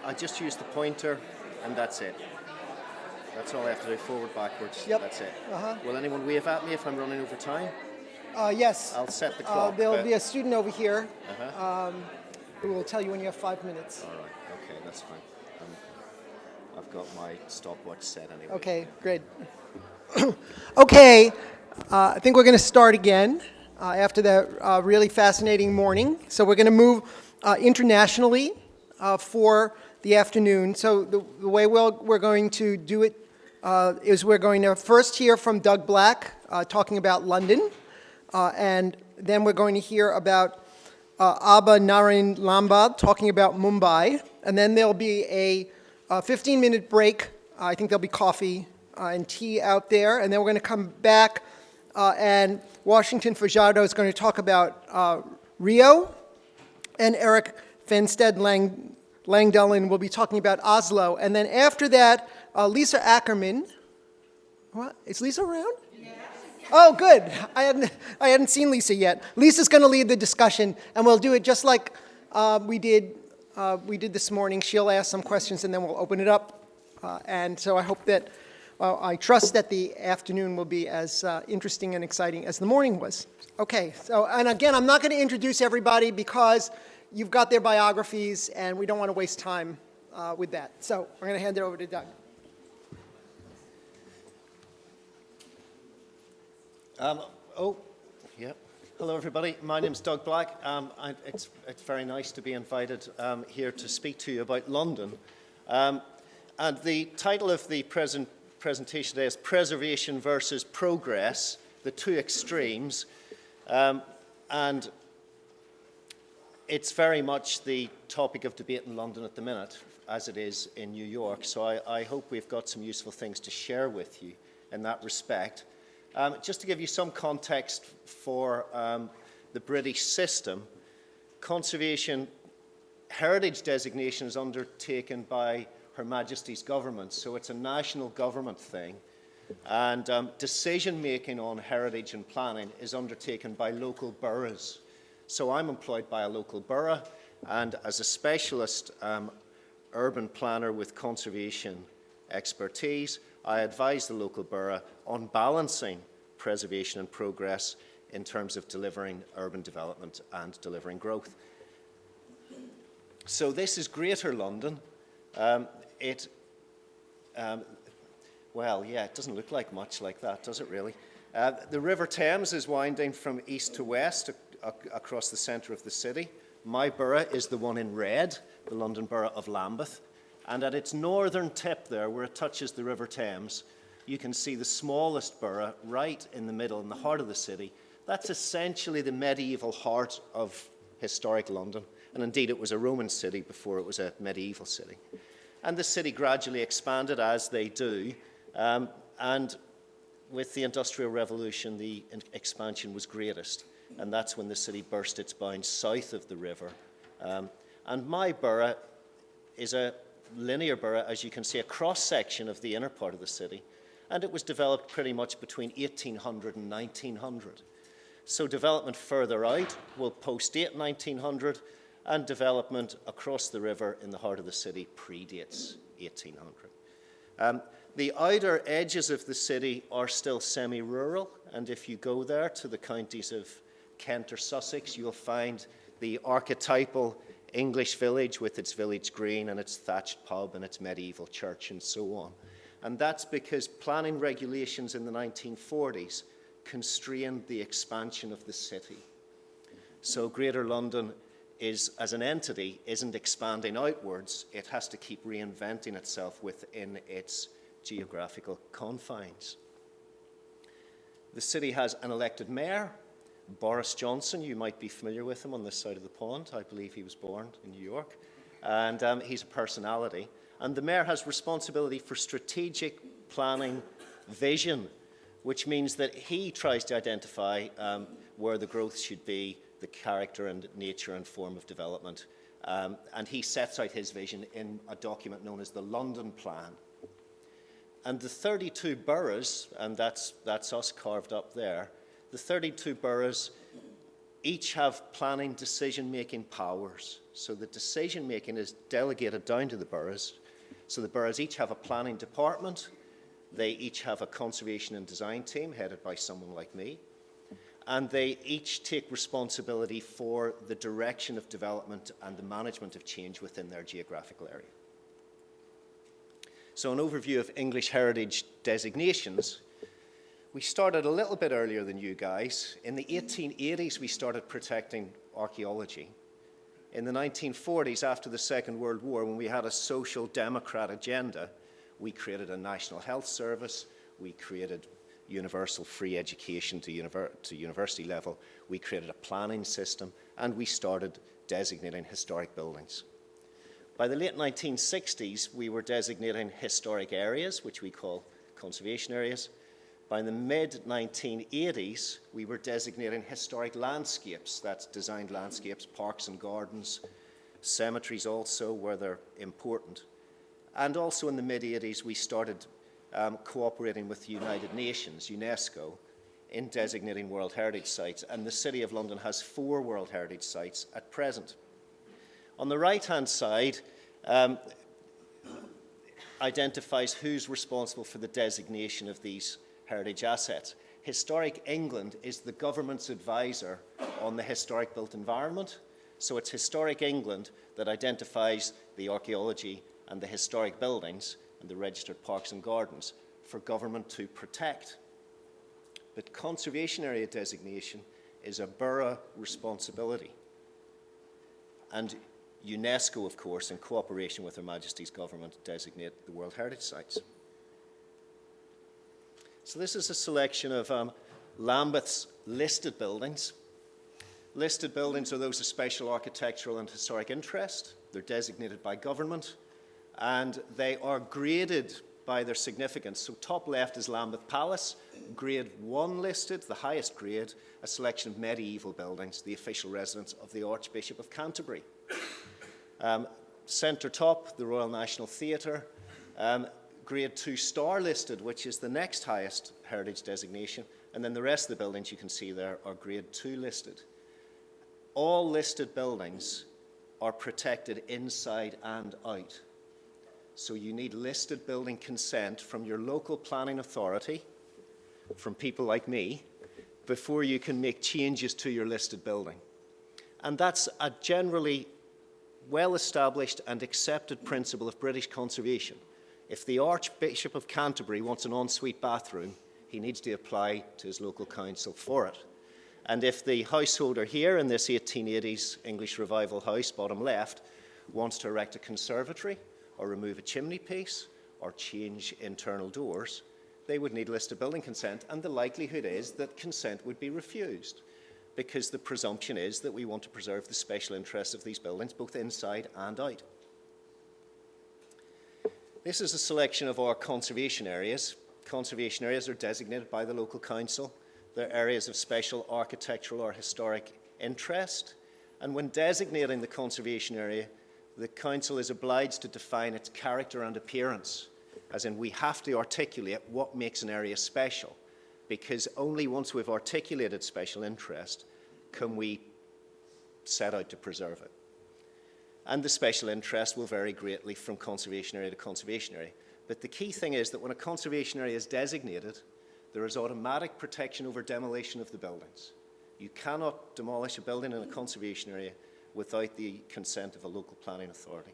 I just use the pointer, and that's it. That's all I have to do, forward, backwards. Yep. That's it. Will anyone wave at me if I'm running over time? Yes. I'll set the clock. There'll be a student over here who will tell you when you have 5 minutes. All right. Okay, that's fine. I've got my stopwatch set anyway. Okay, great. Okay, I think we're going to start again after that really fascinating morning. So we're going to move internationally for the afternoon. So the way we're going to do it is we're going to first hear from Doug Black talking about London, and then we're going to hear about Abha Narain Lambad talking about Mumbai, and then there'll be a 15-minute break. I think there'll be coffee and tea out there, and then we're going to come back, and Washington Fajardo is going to talk about Rio, and Eric Fenstead Langdellen will be talking about Oslo, and then after that, Lisa Ackerman. What? Is Lisa around? Yes. Oh, good. I hadn't seen Lisa yet. Lisa's going to lead the discussion, and we'll do it just like we did this morning. She'll ask some questions, and then we'll open it up. And so I hope that, I trust that the afternoon will be as interesting and exciting as the morning was. Okay, so, and again, I'm not going to introduce everybody because you've got their biographies, and we don't want to waste time with that. So I'm going to hand it over to Doug. Yep. Hello, everybody. My name's Doug Black. It's very nice to be invited here to speak to you about London. And the title of the presentation today is Preservation versus Progress, the two extremes. And it's very much the topic of debate in London at the minute, as it is in New York. So I hope we've got some useful things to share with you in that respect. Just to give you some context for the British system, conservation heritage designation is undertaken by Her Majesty's government, so it's a national government thing. And decision-making on heritage and planning is undertaken by local boroughs. So I'm employed by a local borough, and as a specialist urban planner with conservation expertise, I advise the local borough on balancing preservation and progress in terms of delivering urban development and delivering growth. So this is Greater London. It doesn't look like much like that, does it really? The River Thames is winding from east to west across the centre of the city. My borough is the one in red, the London Borough of Lambeth. And at its northern tip there, where it touches the River Thames, you can see the smallest borough right in the middle, in the heart of the city. That's essentially the medieval heart of historic London. And indeed, it was a Roman city before it was a medieval city. And the city gradually expanded, as they do. And with the Industrial Revolution, the expansion was greatest. And that's when the city burst its bounds south of the river. And my borough is a linear borough, as you can see, a cross-section of the inner part of the city, and it was developed pretty much between 1800 and 1900. So development further out will post-date 1900, and development across the river in the heart of the city predates 1800. The outer edges of the city are still semi-rural, and if you go there to the counties of Kent or Sussex, you'll find the archetypal English village with its village green and its thatched pub and its medieval church and so on. And that's because planning regulations in the 1940s constrained the expansion of the city. So Greater London is, as an entity, isn't expanding outwards. It has to keep reinventing itself within its geographical confines. The city has an elected mayor, Boris Johnson. You might be familiar with him on this side of the pond. I believe he was born in New York. And he's a personality. And the mayor has responsibility for strategic planning vision, which means that he tries to identify where the growth should be, the character and nature and form of development. And he sets out his vision in a document known as the London Plan. And the 32 boroughs, and that's us carved up there, the 32 boroughs each have planning decision-making powers. So the decision-making is delegated down to the boroughs. So the boroughs each have a planning department. They each have a conservation and design team headed by someone like me. And they each take responsibility for the direction of development and the management of change within their geographical area. So an overview of English heritage designations. We started a little bit earlier than you guys. In the 1880s, we started protecting archaeology. In the 1940s, after the Second World War, when we had a social democrat agenda, we created a National Health Service, we created universal free education to university level, we created a planning system, and we started designating historic buildings. By the late 1960s, we were designating historic areas, which we call conservation areas. By the mid-1980s, we were designating historic landscapes, that's designed landscapes, parks and gardens, cemeteries also, where they're important. And also in the mid-80s, we started cooperating with the United Nations, UNESCO, in designating World Heritage Sites, and the City of London has 4 World Heritage Sites at present. On the right-hand side, identifies who's responsible for the designation of these heritage assets. Historic England is the government's advisor on the historic built environment, so it's Historic England that identifies the archaeology and the historic buildings and the registered parks and gardens for government to protect. But conservation area designation is a borough responsibility. And UNESCO, of course, in cooperation with Her Majesty's government, designate the World Heritage Sites. So this is a selection of Lambeth's listed buildings. Listed buildings are those of special architectural and historic interest. They're designated by government, and they are graded by their significance. So top left is Lambeth Palace, grade 1 listed, the highest grade, a selection of medieval buildings, the official residence of the Archbishop of Canterbury. Centre top, the Royal National Theatre, grade 2 star listed, which is the next highest heritage designation, and then the rest of the buildings you can see there are grade 2 listed. All listed buildings are protected inside and out. So you need listed building consent from your local planning authority, from people like me, before you can make changes to your listed building. And that's a generally well-established and accepted principle of British conservation. If the Archbishop of Canterbury wants an ensuite bathroom, he needs to apply to his local council for it. And if the householder here in this 1880s English Revival house, bottom left, wants to erect a conservatory or remove a chimney piece or change internal doors, they would need listed building consent, and the likelihood is that consent would be refused, because the presumption is that we want to preserve the special interests of these buildings, both inside and out. This is a selection of our conservation areas. Conservation areas are designated by the local council. They're areas of special architectural or historic interest. And when designating the conservation area, the council is obliged to define its character and appearance, as in we have to articulate what makes an area special, because only once we've articulated special interest can we set out to preserve it. And the special interest will vary greatly from conservation area to conservation area. But the key thing is that when a conservation area is designated, there is automatic protection over demolition of the buildings. You cannot demolish a building in a conservation area without the consent of a local planning authority.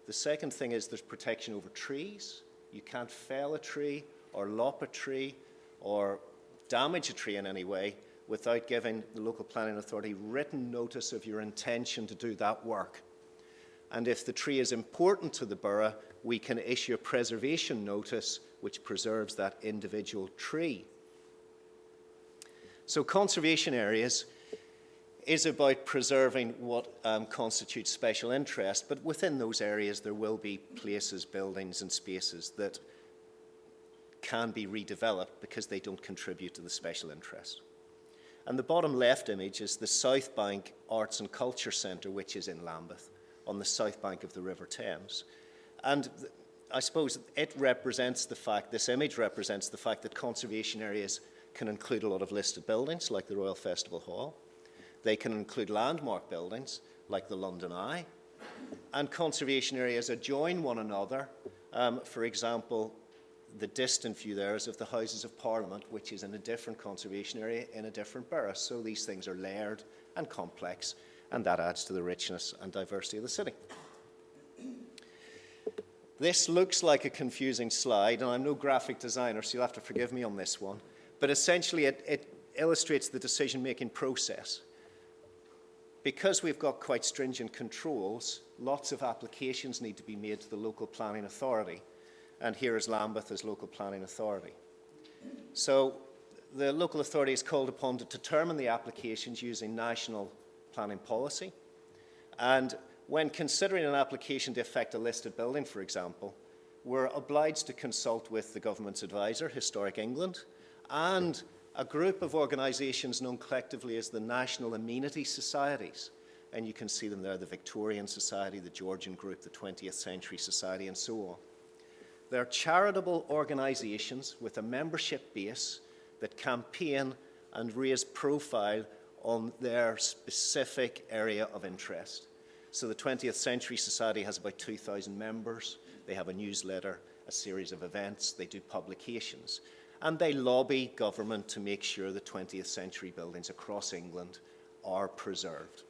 The second thing is there's protection over trees. You can't fell a tree or lop a tree or damage a tree in any way without giving the local planning authority written notice of your intention to do that work. And if the tree is important to the borough, we can issue a preservation notice which preserves that individual tree. So conservation areas is about preserving what constitutes special interest, but within those areas there will be places, buildings and spaces that can be redeveloped because they don't contribute to the special interest. And the bottom left image is the South Bank Arts and Culture Centre, which is in Lambeth, on the south bank of the River Thames. And I suppose it represents the fact, this image represents the fact that conservation areas can include a lot of listed buildings, like the Royal Festival Hall. They can include landmark buildings, like the London Eye, and conservation areas adjoin one another. For example, the distant view there is of the Houses of Parliament, which is in a different conservation area in a different borough. So these things are layered and complex, and that adds to the richness and diversity of the city. This looks like a confusing slide, and I'm no graphic designer, so you'll have to forgive me on this one. But essentially, it illustrates the decision-making process. Because we've got quite stringent controls, lots of applications need to be made to the local planning authority. And here is Lambeth as local planning authority. So the local authority is called upon to determine the applications using national planning policy. And when considering an application to affect a listed building, for example, we're obliged to consult with the government's advisor, Historic England, and a group of organisations known collectively as the National Amenity Societies. And you can see them there, the Victorian Society, the Georgian Group, the 20th Century Society, and so on. They're charitable organisations with a membership base that campaign and raise profile on their specific area of interest. So the 20th Century Society has about 2,000 members. They have a newsletter, a series of events, they do publications. And they lobby government to make sure the 20th century buildings across England are preserved.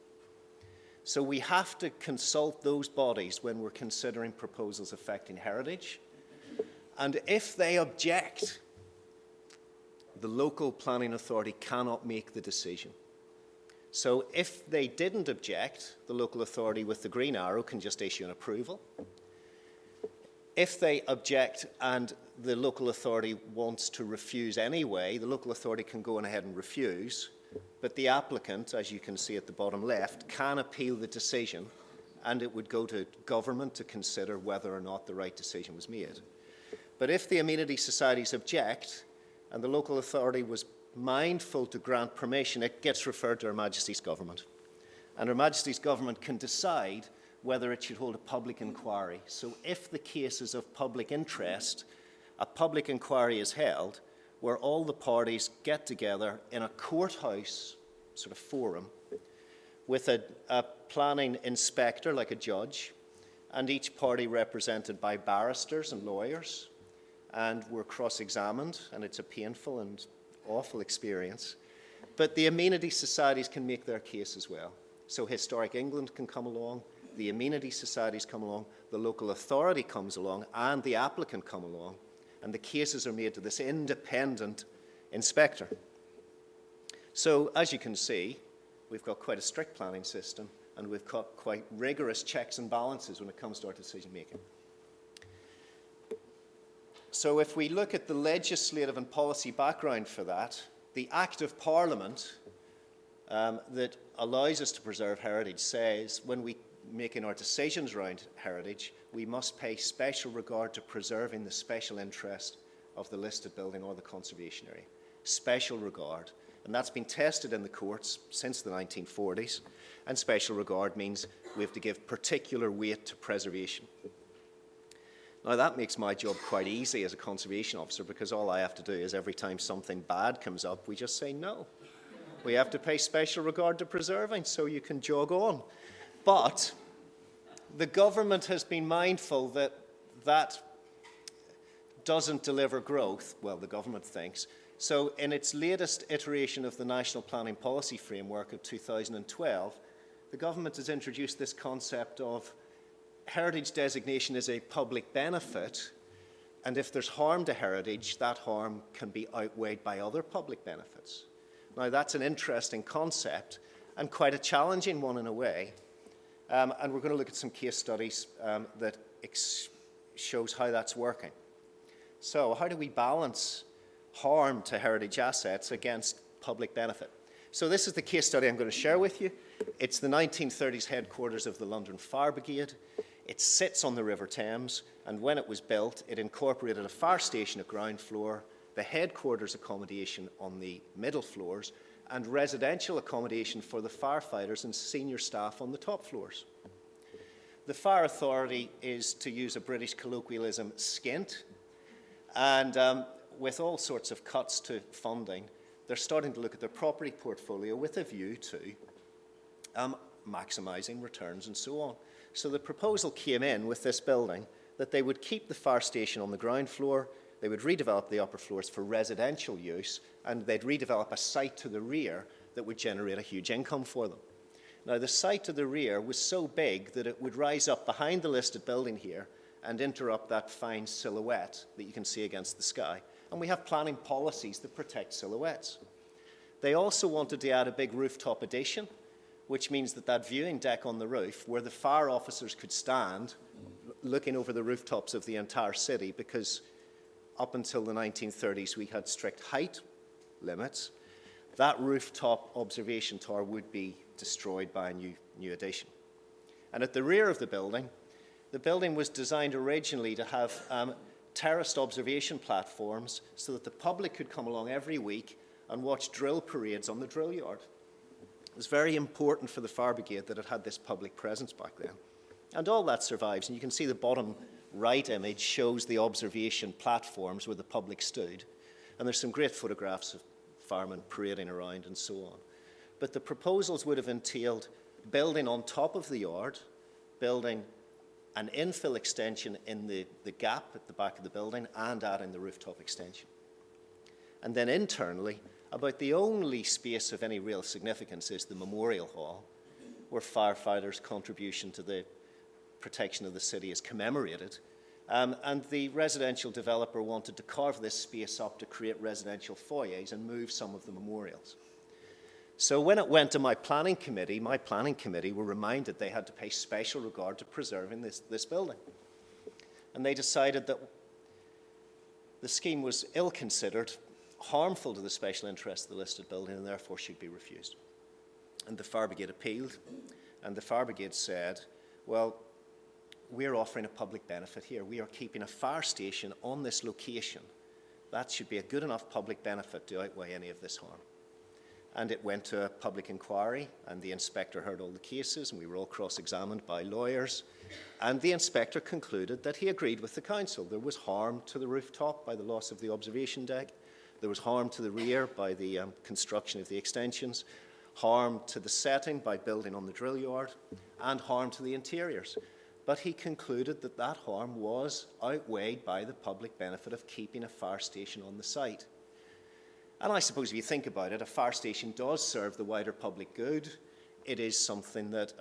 So we have to consult those bodies when we're considering proposals affecting heritage. And if they object, the local planning authority cannot make the decision. So if they didn't object, the local authority with the green arrow can just issue an approval. If they object and the local authority wants to refuse anyway, the local authority can go on ahead and refuse, but the applicant, as you can see at the bottom left, can appeal the decision, and it would go to government to consider whether or not the right decision was made. But if the amenity societies object, and the local authority was mindful to grant permission, it gets referred to Her Majesty's government. And Her Majesty's government can decide whether it should hold a public inquiry. So if the case is of public interest, a public inquiry is held where all the parties get together in a courthouse sort of forum with a planning inspector, like a judge, and each party represented by barristers and lawyers, and we're cross-examined, and it's a painful and awful experience. But the amenity societies can make their case as well. So Historic England can come along, the amenity societies come along, the local authority comes along, and the applicant come along, and the cases are made to this independent inspector. So as you can see, we've got quite a strict planning system, and we've got quite rigorous checks and balances when it comes to our decision making. So if we look at the legislative and policy background for that, the Act of Parliament that allows us to preserve heritage says when we making our decisions around heritage, we must pay special regard to preserving the special interest of the listed building or the conservation area. Special regard. And that's been tested in the courts since the 1940s. And special regard means we have to give particular weight to preservation. Now, that makes my job quite easy as a conservation officer because all I have to do is every time something bad comes up, we just say no. We have to pay special regard to preserving, so you can jog on. But the government has been mindful that that doesn't deliver growth, well, the government thinks. So in its latest iteration of the National Planning Policy Framework of 2012, the government has introduced this concept of heritage designation is a public benefit, and if there's harm to heritage, that harm can be outweighed by other public benefits. Now, that's an interesting concept and quite a challenging one in a way, and we're going to look at some case studies that shows how that's working. So, how do we balance harm to heritage assets against public benefit? So this is the case study I'm going to share with you. It's the 1930s headquarters of the London Fire Brigade. It sits on the River Thames, and when it was built, it incorporated a fire station at ground floor, the headquarters accommodation on the middle floors, and residential accommodation for the firefighters and senior staff on the top floors. The fire authority is, to use a British colloquialism, skint, and with all sorts of cuts to funding, they're starting to look at their property portfolio with a view to maximising returns and so on. So the proposal came in with this building that they would keep the fire station on the ground floor, they would redevelop the upper floors for residential use, and they'd redevelop a site to the rear that would generate a huge income for them. Now, the site to the rear was so big that it would rise up behind the listed building here and interrupt that fine silhouette that you can see against the sky. And we have planning policies that protect silhouettes. They also wanted to add a big rooftop addition, which means that that viewing deck on the roof, where the fire officers could stand looking over the rooftops of the entire city, because up until the 1930s we had strict height limits, that rooftop observation tower would be destroyed by a new addition. And at the rear of the building was designed originally to have terraced observation platforms so that the public could come along every week and watch drill parades on the drill yard. It was very important for the fire brigade that it had this public presence back then. And all that survives, and you can see the bottom right image shows the observation platforms where the public stood. And there's some great photographs of firemen parading around and so on. But the proposals would have entailed building on top of the yard, building an infill extension in the gap at the back of the building, and adding the rooftop extension. And then internally, about the only space of any real significance is the Memorial Hall, where firefighters' contribution to the protection of the city is commemorated. And the residential developer wanted to carve this space up to create residential foyers and move some of the memorials. So when it went to my planning committee were reminded they had to pay special regard to preserving this building. And they decided that the scheme was ill-considered, harmful to the special interests of the listed building, and therefore should be refused. And the fire brigade appealed, and the fire brigade said, well, we're offering a public benefit here. We are keeping a fire station on this location. That should be a good enough public benefit to outweigh any of this harm. And it went to a public inquiry, and the inspector heard all the cases, and we were all cross-examined by lawyers. And the inspector concluded that he agreed with the council. There was harm to the rooftop by the loss of the observation deck. There was harm to the rear by the construction of the extensions, harm to the setting by building on the drill yard, and harm to the interiors. But he concluded that that harm was outweighed by the public benefit of keeping a fire station on the site. And I suppose if you think about it, a fire station does serve the wider public good. It is something that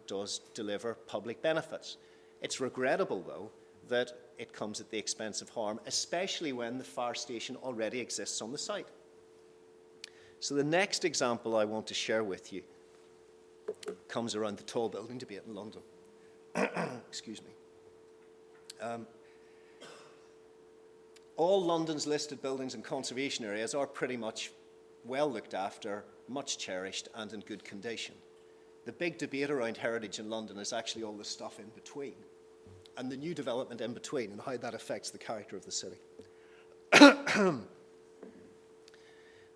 does deliver public benefits. It's regrettable, though, that it comes at the expense of harm, especially when the fire station already exists on the site. So the next example I want to share with you comes around the tall building debate in London. Excuse me. All London's listed buildings and conservation areas are pretty much well looked after, much cherished, and in good condition. The big debate around heritage in London is actually all the stuff in between, and the new development in between, and how that affects the character of the city.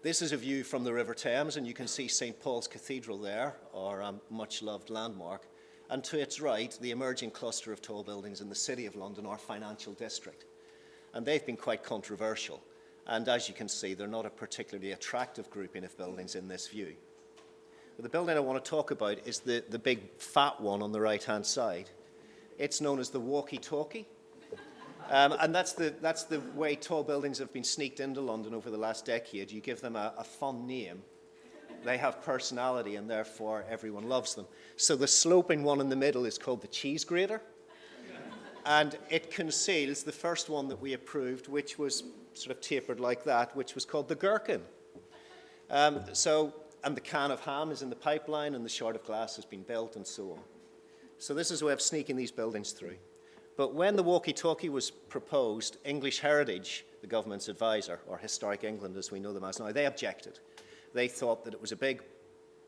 This is a view from the River Thames, and you can see St. Paul's Cathedral there, our much-loved landmark. And to its right, the emerging cluster of tall buildings in the City of London, our financial district. And they've been quite controversial. And as you can see, they're not a particularly attractive grouping of buildings in this view. But the building I want to talk about is the big fat one on the right-hand side. It's known as the walkie-talkie. And that's the way tall buildings have been sneaked into London over the last decade. You give them a fun name. They have personality, and therefore everyone loves them. So the sloping one in the middle is called the cheese grater. And it conceals the first one that we approved, which was sort of tapered like that, which was called the gherkin. And the can of ham is in the pipeline, and the shard of glass has been built, and so on. So this is a way of sneaking these buildings through. But when the walkie-talkie was proposed, English Heritage, the government's advisor, or Historic England as we know them as now, they objected. They thought that it was a big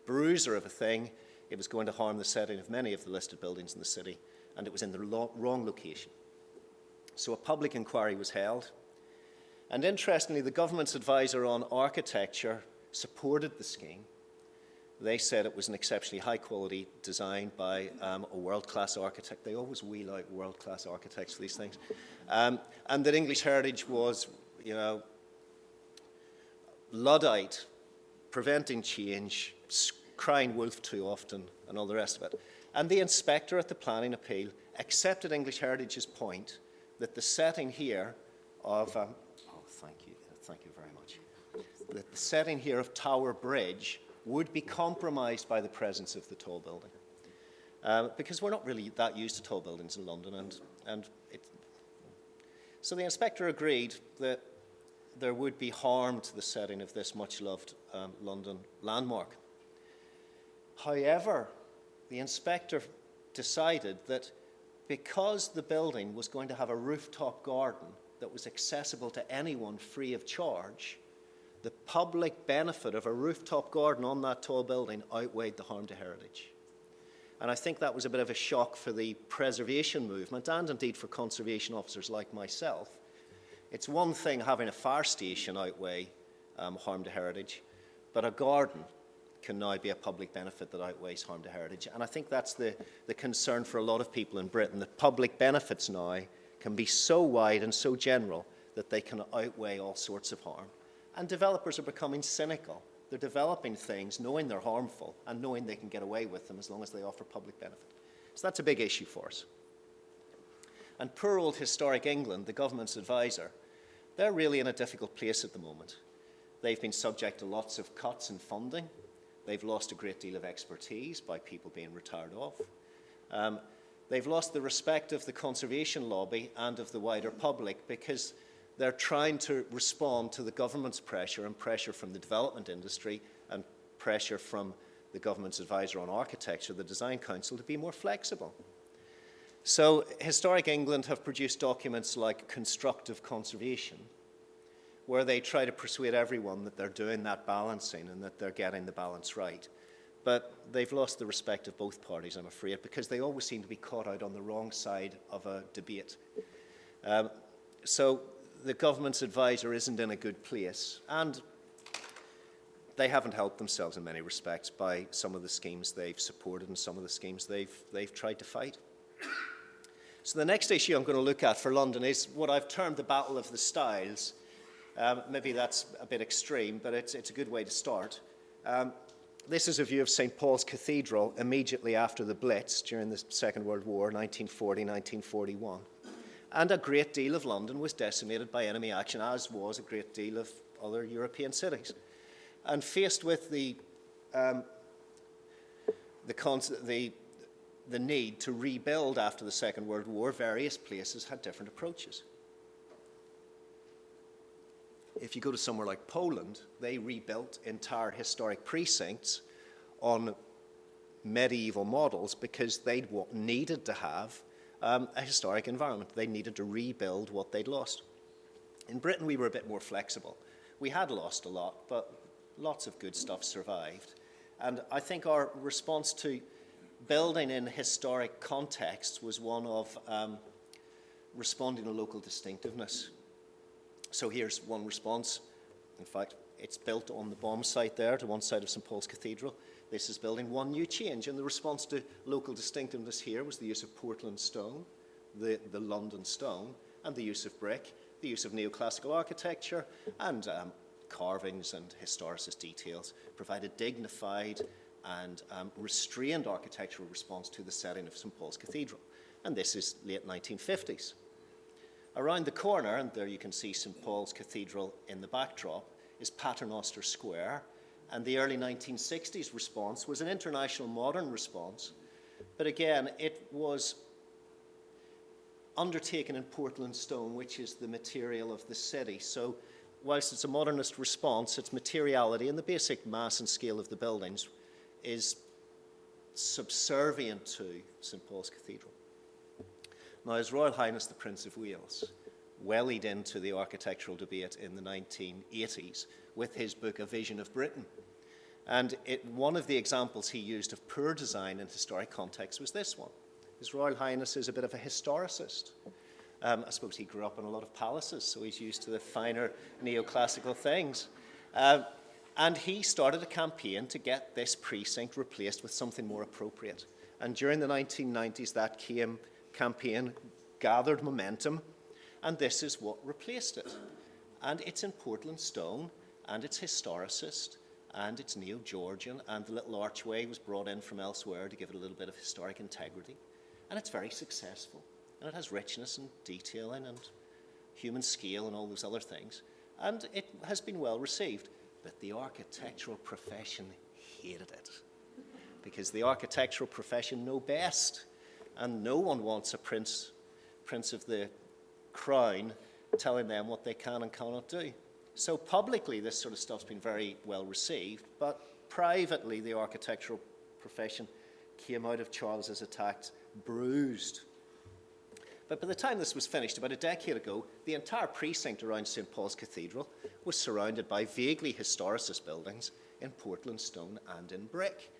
bruiser of a thing. It was going to harm the setting of many of the listed buildings in the city, and it was in the wrong location. So a public inquiry was held. And interestingly, the government's advisor on architecture supported the scheme. They said it was an exceptionally high-quality design by a world-class architect. They always wheel out world-class architects for these things. And that English Heritage was, Luddite, preventing change, crying wolf too often, and all the rest of it. And the inspector at the planning appeal accepted English Heritage's point that the setting here of, thank you very much, that the setting here of Tower Bridge would be compromised by the presence of the tall building. Because we're not really that used to tall buildings in London, so the inspector agreed that there would be harm to the setting of this much-loved London landmark. However, the inspector decided that because the building was going to have a rooftop garden that was accessible to anyone free of charge, the public benefit of a rooftop garden on that tall building outweighed the harm to heritage. And I think that was a bit of a shock for the preservation movement and indeed for conservation officers like myself. It's one thing having a fire station outweigh harm to heritage, but a garden can now be a public benefit that outweighs harm to heritage. And I think that's the concern for a lot of people in Britain, that public benefits now can be so wide and so general that they can outweigh all sorts of harm. And developers are becoming cynical. They're developing things knowing they're harmful and knowing they can get away with them as long as they offer public benefit. So that's a big issue for us. And poor old Historic England, the government's advisor, they're really in a difficult place at the moment. They've been subject to lots of cuts in funding. They've lost a great deal of expertise by people being retired off. They've lost the respect of the conservation lobby and of the wider public because they're trying to respond to the government's pressure and pressure from the development industry and pressure from the government's advisor on architecture, the Design Council, to be more flexible. So Historic England have produced documents like Constructive Conservation, where they try to persuade everyone that they're doing that balancing and that they're getting the balance right. But they've lost the respect of both parties, I'm afraid, because they always seem to be caught out on the wrong side of a debate. So the government's advisor isn't in a good place, and they haven't helped themselves in many respects by some of the schemes they've supported and some of the schemes they've tried to fight. So the next issue I'm going to look at for London is what I've termed the Battle of the Styles. Maybe that's a bit extreme, but it's a good way to start. This is a view of St. Paul's Cathedral immediately after the Blitz during the Second World War, 1940-1941. And a great deal of London was decimated by enemy action, as was a great deal of other European cities. And faced with the need to rebuild after the Second World War, various places had different approaches. If you go to somewhere like Poland, they rebuilt entire historic precincts on medieval models because they needed to have a historic environment. They needed to rebuild what they'd lost. In Britain, we were a bit more flexible. We had lost a lot, but lots of good stuff survived. And I think our response to building in historic contexts was one of responding to local distinctiveness. So here's one response. In fact, it's built on the bomb site there to one side of St. Paul's Cathedral. This is building one new change, and the response to local distinctiveness here was the use of Portland stone, the London stone, and the use of brick, the use of neoclassical architecture, and carvings and historicist details provide a dignified and restrained architectural response to the setting of St. Paul's Cathedral. And this is late 1950s. Around the corner, and there you can see St. Paul's Cathedral in the backdrop, is Paternoster Square. And the early 1960s response was an international modern response. But again, it was undertaken in Portland stone, which is the material of the city. So whilst it's a modernist response, its materiality and the basic mass and scale of the buildings is subservient to St. Paul's Cathedral. Now, His Royal Highness the Prince of Wales wellied into the architectural debate in the 1980s with his book, A Vision of Britain. And one of the examples he used of poor design in historic context was this one. His Royal Highness is a bit of a historicist. I suppose he grew up in a lot of palaces, so he's used to the finer neoclassical things. And he started a campaign to get this precinct replaced with something more appropriate. And during the 1990s, that campaign gathered momentum, and this is what replaced it. And it's in Portland stone, and it's historicist, and it's neo-Georgian, and the little archway was brought in from elsewhere to give it a little bit of historic integrity. And it's very successful, and it has richness and detailing and human scale and all those other things. And it has been well received, but the architectural profession hated it, because the architectural profession know best, and no one wants a prince of the crown telling them what they can and cannot do. So publicly, this sort of stuff's been very well received, but privately, the architectural profession came out of Charles's attack bruised. But by the time this was finished, about a decade ago, the entire precinct around St. Paul's Cathedral was surrounded by vaguely historicist buildings in Portland stone and in brick.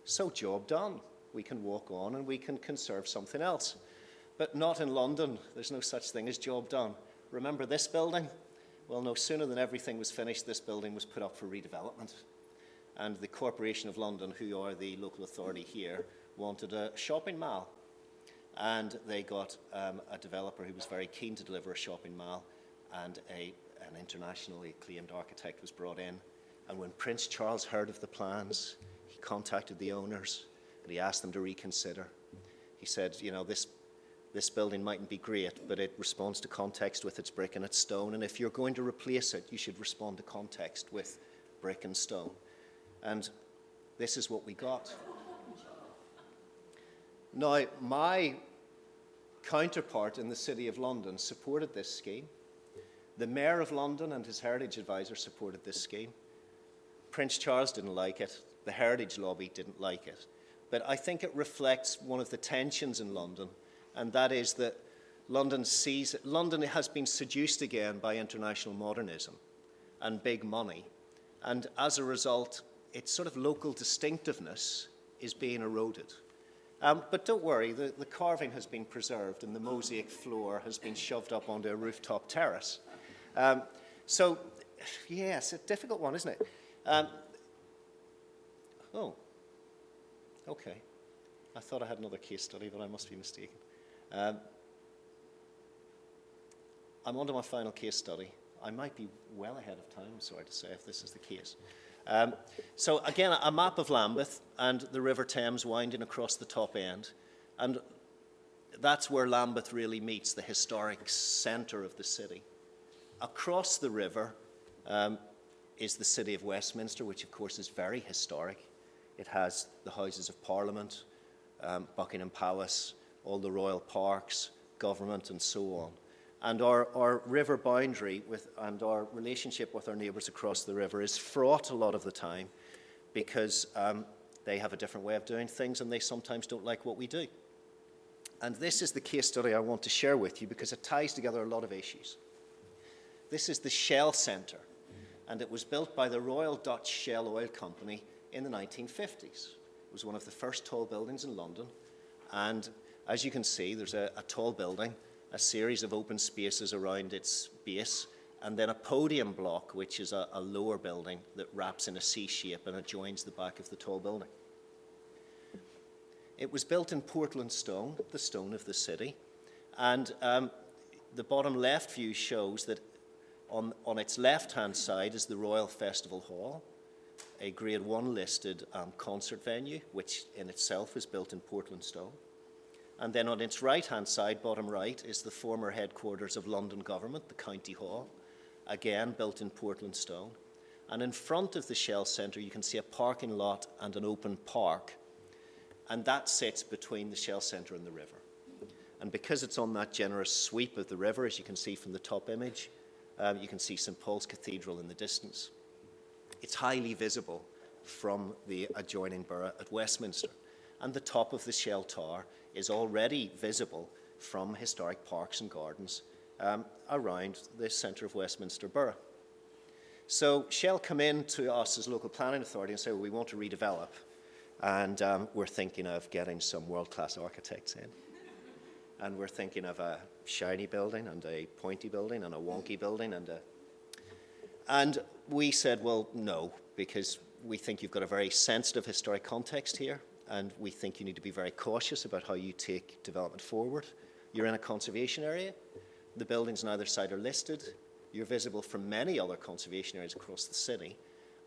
So job done. We can walk on and we can conserve something else. But not in London. There's no such thing as job done. Remember this building? Well, no sooner than everything was finished, this building was put up for redevelopment. And the Corporation of London, who are the local authority here, wanted a shopping mall. And they got a developer who was very keen to deliver a shopping mall, and an internationally acclaimed architect was brought in. And when Prince Charles heard of the plans, he contacted the owners and he asked them to reconsider. He said, you know, this building mightn't be great, but it responds to context with its brick and its stone, and if you're going to replace it, you should respond to context with brick and stone. And this is what we got. Now, my counterpart in the City of London supported this scheme. The Mayor of London and his Heritage Advisor supported this scheme. Prince Charles didn't like it. The Heritage Lobby didn't like it. But I think it reflects one of the tensions in London, and that is that London has been seduced again by international modernism and big money. And as a result, its sort of local distinctiveness is being eroded. But don't worry, the carving has been preserved and the mosaic floor has been shoved up onto a rooftop terrace. So, yes, a difficult one, isn't it? Oh, okay. I thought I had another case study, but I must be mistaken. I'm on to my final case study. I might be well ahead of time, sorry to say, if this is the case. So again, a map of Lambeth and the River Thames winding across the top end. And that's where Lambeth really meets the historic centre of the city. Across the river is the city of Westminster, which of course is very historic. It has the Houses of Parliament, Buckingham Palace, all the royal parks, government, and so on. And our river boundary and our relationship with our neighbours across the river is fraught a lot of the time because they have a different way of doing things and they sometimes don't like what we do. And this is the case study I want to share with you because it ties together a lot of issues. This is the Shell Centre, and it was built by the Royal Dutch Shell Oil Company in the 1950s. It was one of the first tall buildings in London, and as you can see, there's a tall building, a series of open spaces around its base, and then a podium block, which is a lower building that wraps in a C shape and adjoins the back of the tall building. It was built in Portland stone, the stone of the city, and the bottom left view shows that on its left-hand side is the Royal Festival Hall, a Grade 1 listed concert venue, which in itself is built in Portland stone. And then on its right-hand side, bottom right, is the former headquarters of London Government, the County Hall, again built in Portland stone. And in front of the Shell Centre, you can see a parking lot and an open park. And that sits between the Shell Centre and the river. And because it's on that generous sweep of the river, as you can see from the top image, you can see St. Paul's Cathedral in the distance. It's highly visible from the adjoining borough at Westminster. And the top of the Shell Tower is already visible from historic parks and gardens around the centre of Westminster Borough. So Shell come in to us as local planning authority and say, well, we want to redevelop, and we're thinking of getting some world-class architects in. And we're thinking of a shiny building and a pointy building and a wonky building and we said, well, no, because we think you've got a very sensitive historic context here, and we think you need to be very cautious about how you take development forward. You're in a conservation area. The buildings on either side are listed. You're visible from many other conservation areas across the city.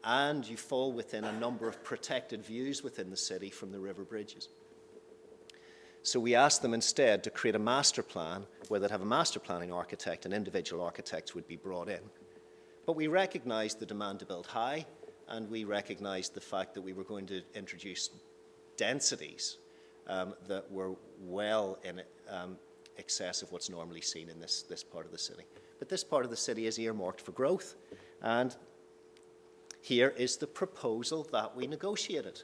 and you fall within a number of protected views within the city from the river bridges. So we asked them instead to create a master plan where they'd have a master planning architect and individual architects would be brought in. But we recognized the demand to build high, and we recognized the fact that we were going to introduce densities that were well in excess of what's normally seen in this part of the city. But this part of the city is earmarked for growth, and here is the proposal that we negotiated.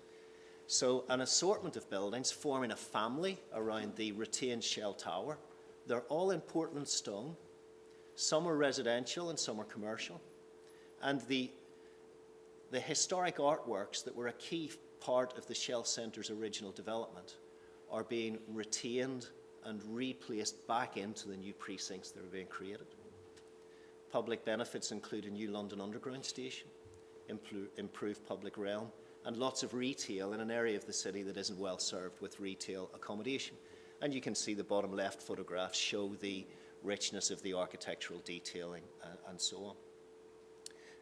So an assortment of buildings forming a family around the retained shell tower. They're all in Portland stone. Some are residential and some are commercial. And the historic artworks that were a key part of the Shell Centre's original development are being retained and replaced back into the new precincts that are being created. Public benefits include a new London Underground station, improved public realm, and lots of retail in an area of the city that isn't well served with retail accommodation. And you can see the bottom left photographs show the richness of the architectural detailing and so on.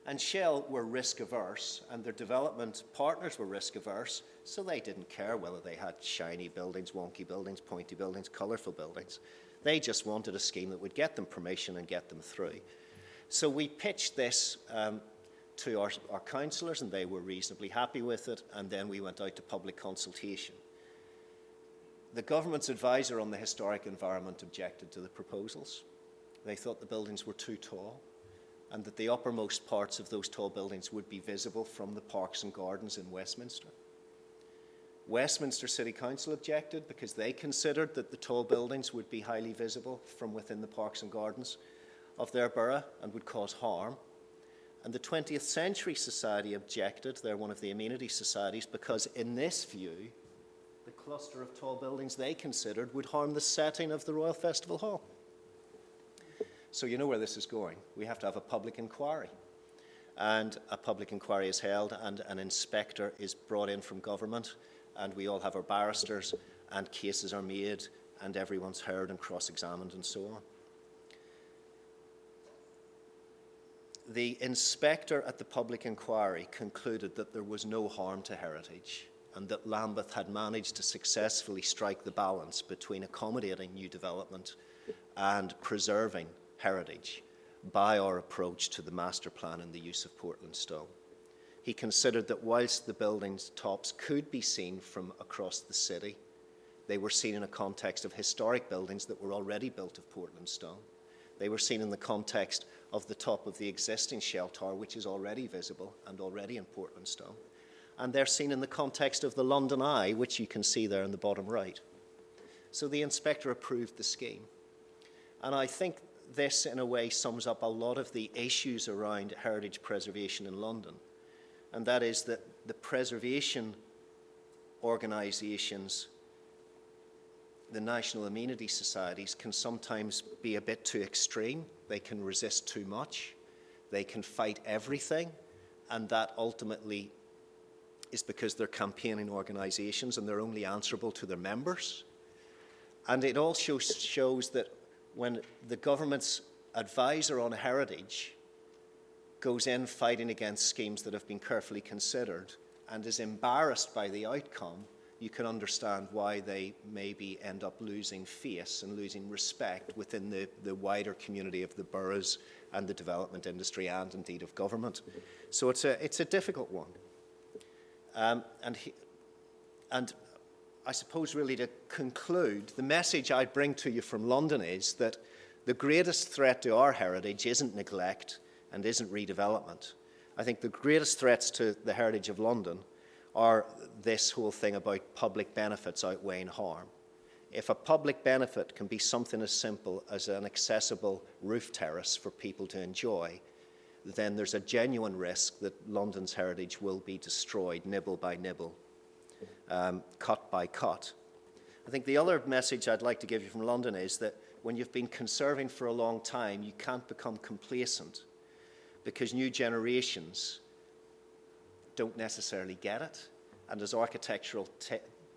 And Shell were risk averse, and their development partners were risk averse, so they didn't care whether they had shiny buildings, wonky buildings, pointy buildings, colourful buildings. They just wanted a scheme that would get them permission and get them through. So we pitched this to our councillors, and they were reasonably happy with it, and then we went out to public consultation. The government's advisor on the historic environment objected to the proposals. They thought the buildings were too tall, and that the uppermost parts of those tall buildings would be visible from the parks and gardens in Westminster. Westminster City Council objected because they considered that the tall buildings would be highly visible from within the parks and gardens of their borough and would cause harm. And the 20th Century Society objected, they're one of the amenity societies, because in this view, the cluster of tall buildings they considered would harm the setting of the Royal Festival Hall. So you know where this is going. We have to have a public inquiry. And a public inquiry is held, and an inspector is brought in from government, and we all have our barristers, and cases are made, and everyone's heard and cross-examined and so on. The inspector at the public inquiry concluded that there was no harm to heritage, and that Lambeth had managed to successfully strike the balance between accommodating new development and preserving heritage by our approach to the master plan and the use of Portland stone. He considered that whilst the buildings' tops could be seen from across the city, they were seen in a context of historic buildings that were already built of Portland stone. They were seen in the context of the top of the existing Shell Tower, which is already visible and already in Portland stone. And they're seen in the context of the London Eye, which you can see there in the bottom right. So the inspector approved the scheme. And I think this, in a way, sums up a lot of the issues around heritage preservation in London. And that is that the preservation organisations, the national amenity societies, can sometimes be a bit too extreme. They can resist too much. They can fight everything. And that ultimately is because they're campaigning organisations and they're only answerable to their members. And it also shows that when the government's advisor on heritage goes in fighting against schemes that have been carefully considered and is embarrassed by the outcome, you can understand why they maybe end up losing face and losing respect within the wider community of the boroughs and the development industry and indeed of government. So it's a difficult one. And I suppose really to conclude, the message I bring to you from London is that the greatest threat to our heritage isn't neglect and isn't redevelopment. I think the greatest threats to the heritage of London are this whole thing about public benefits outweighing harm. If a public benefit can be something as simple as an accessible roof terrace for people to enjoy, then there's a genuine risk that London's heritage will be destroyed nibble by nibble, cut by cut. I think the other message I'd like to give you from London is that when you've been conserving for a long time, you can't become complacent because new generations don't necessarily get it. And as architectural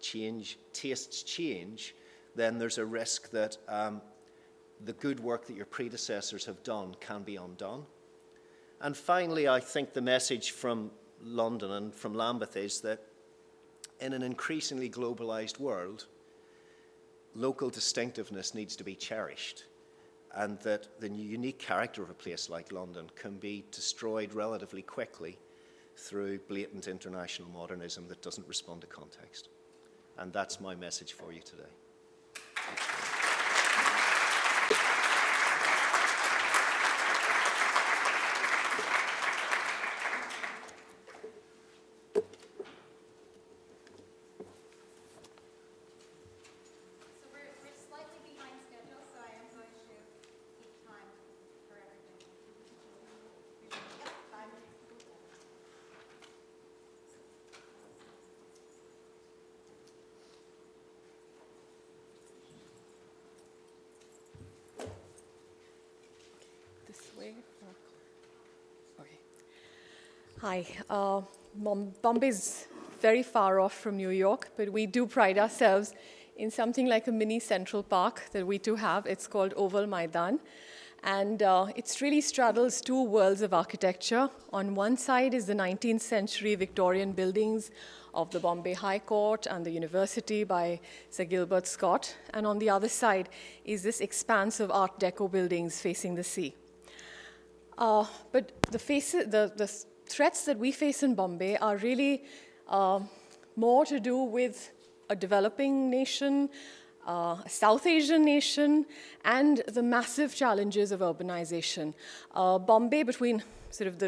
tastes change, then there's a risk that the good work that your predecessors have done can be undone. And finally, I think the message from London and from Lambeth is that in an increasingly globalized world, local distinctiveness needs to be cherished, and that the unique character of a place like London can be destroyed relatively quickly through blatant international modernism that doesn't respond to context. And that's my message for you today. Okay. Hi. Bombay is very far off from New York, but we do pride ourselves in something like a mini Central Park that we do have. It's called Oval Maidan. And it really straddles two worlds of architecture. On one side is the 19th century Victorian buildings of the Bombay High Court and the University by Sir Gilbert Scott. And on the other side is this expanse of Art Deco buildings facing the sea. But the threats that we face in Bombay are really more to do with a developing nation, a South Asian nation, and the massive challenges of urbanization. Bombay, between sort of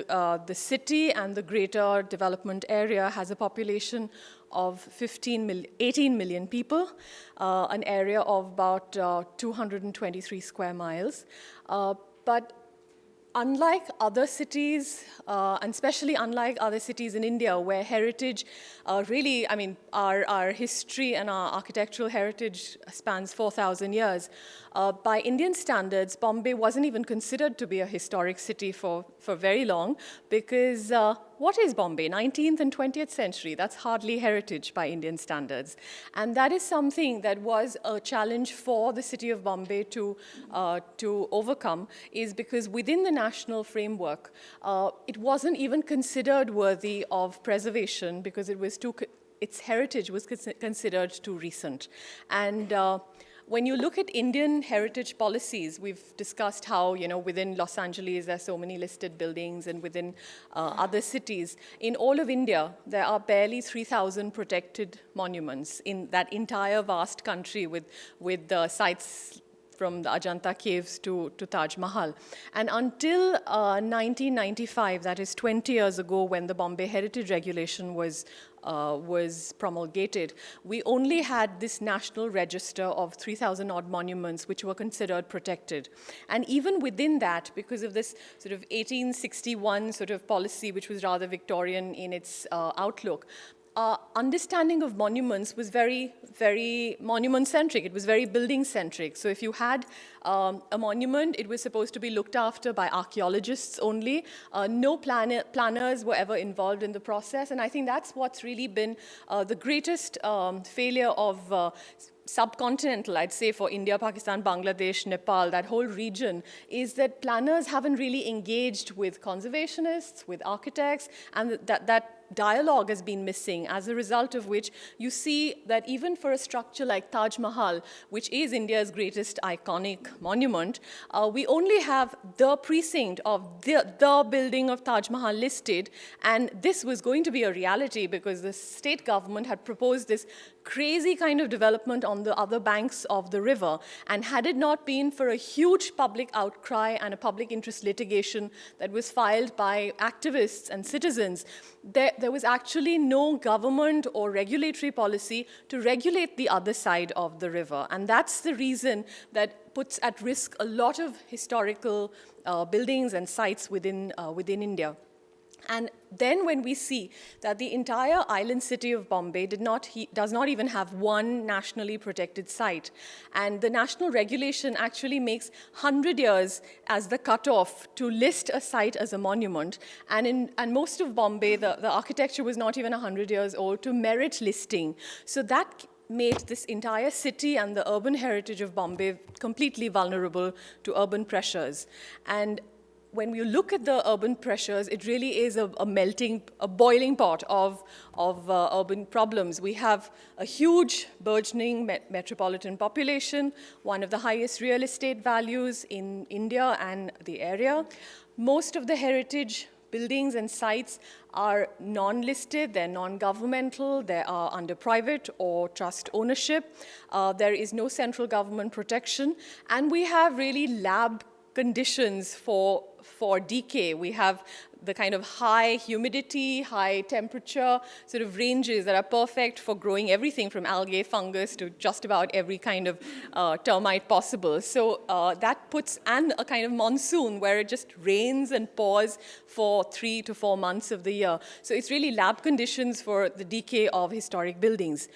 the city and the greater development area, has a population of 18 million people, an area of about 223 square miles. But unlike other cities, and especially unlike other cities in India, where heritage really, I mean, our history and our architectural heritage spans 4,000 years, by Indian standards, Bombay wasn't even considered to be a historic city for very long, because what is Bombay? 19th and 20th century, that's hardly heritage by Indian standards. And that is something that was a challenge for the city of Bombay to overcome, is because within the national framework, it wasn't even considered worthy of preservation because its heritage was considered too recent. And when you look at Indian heritage policies, we've discussed how, within Los Angeles, there are so many listed buildings, and within other cities. In all of India, there are barely 3,000 protected monuments in that entire vast country with sites from the Ajanta caves to Taj Mahal. And until 1995, that is 20 years ago, when the Bombay Heritage Regulation was promulgated, we only had this national register of 3,000 odd monuments which were considered protected. And even within that, because of this sort of 1861 sort of policy, which was rather Victorian in its outlook, our understanding of monuments was very, very monument-centric. It was very building-centric. So if you had a monument, it was supposed to be looked after by archaeologists only. No planners were ever involved in the process. And I think that's what's really been the greatest failure of subcontinental, I'd say, for India, Pakistan, Bangladesh, Nepal, that whole region, is that planners haven't really engaged with conservationists, with architects, and that dialogue has been missing, as a result of which you see that even for a structure like Taj Mahal, which is India's greatest iconic monument, we only have the precinct of the building of Taj Mahal listed, and this was going to be a reality because the state government had proposed this crazy kind of development on the other banks of the river, and had it not been for a huge public outcry and a public interest litigation that was filed by activists and citizens, there was actually no government or regulatory policy to regulate the other side of the river. And that's the reason that puts at risk a lot of historical buildings and sites within India. And then when we see that the entire island city of Bombay does not even have one nationally protected site, and the national regulation actually makes 100 years as the cutoff to list a site as a monument, and most of Bombay, the architecture was not even 100 years old to merit listing. So that made this entire city and the urban heritage of Bombay completely vulnerable to urban pressures. And when you look at the urban pressures, it really is a boiling pot of urban problems. We have a huge burgeoning metropolitan population, one of the highest real estate values in India and the area. Most of the heritage buildings and sites are non-listed, they're non-governmental, they are under private or trust ownership. There is no central government protection, and we have really lab conditions for decay. We have the kind of high humidity, high temperature sort of ranges that are perfect for growing everything from algae, fungus, to just about every kind of termite possible. So that puts, and a kind of monsoon where it just rains and pours for 3 to 4 months of the year. So it's really lab conditions for the decay of historic buildings.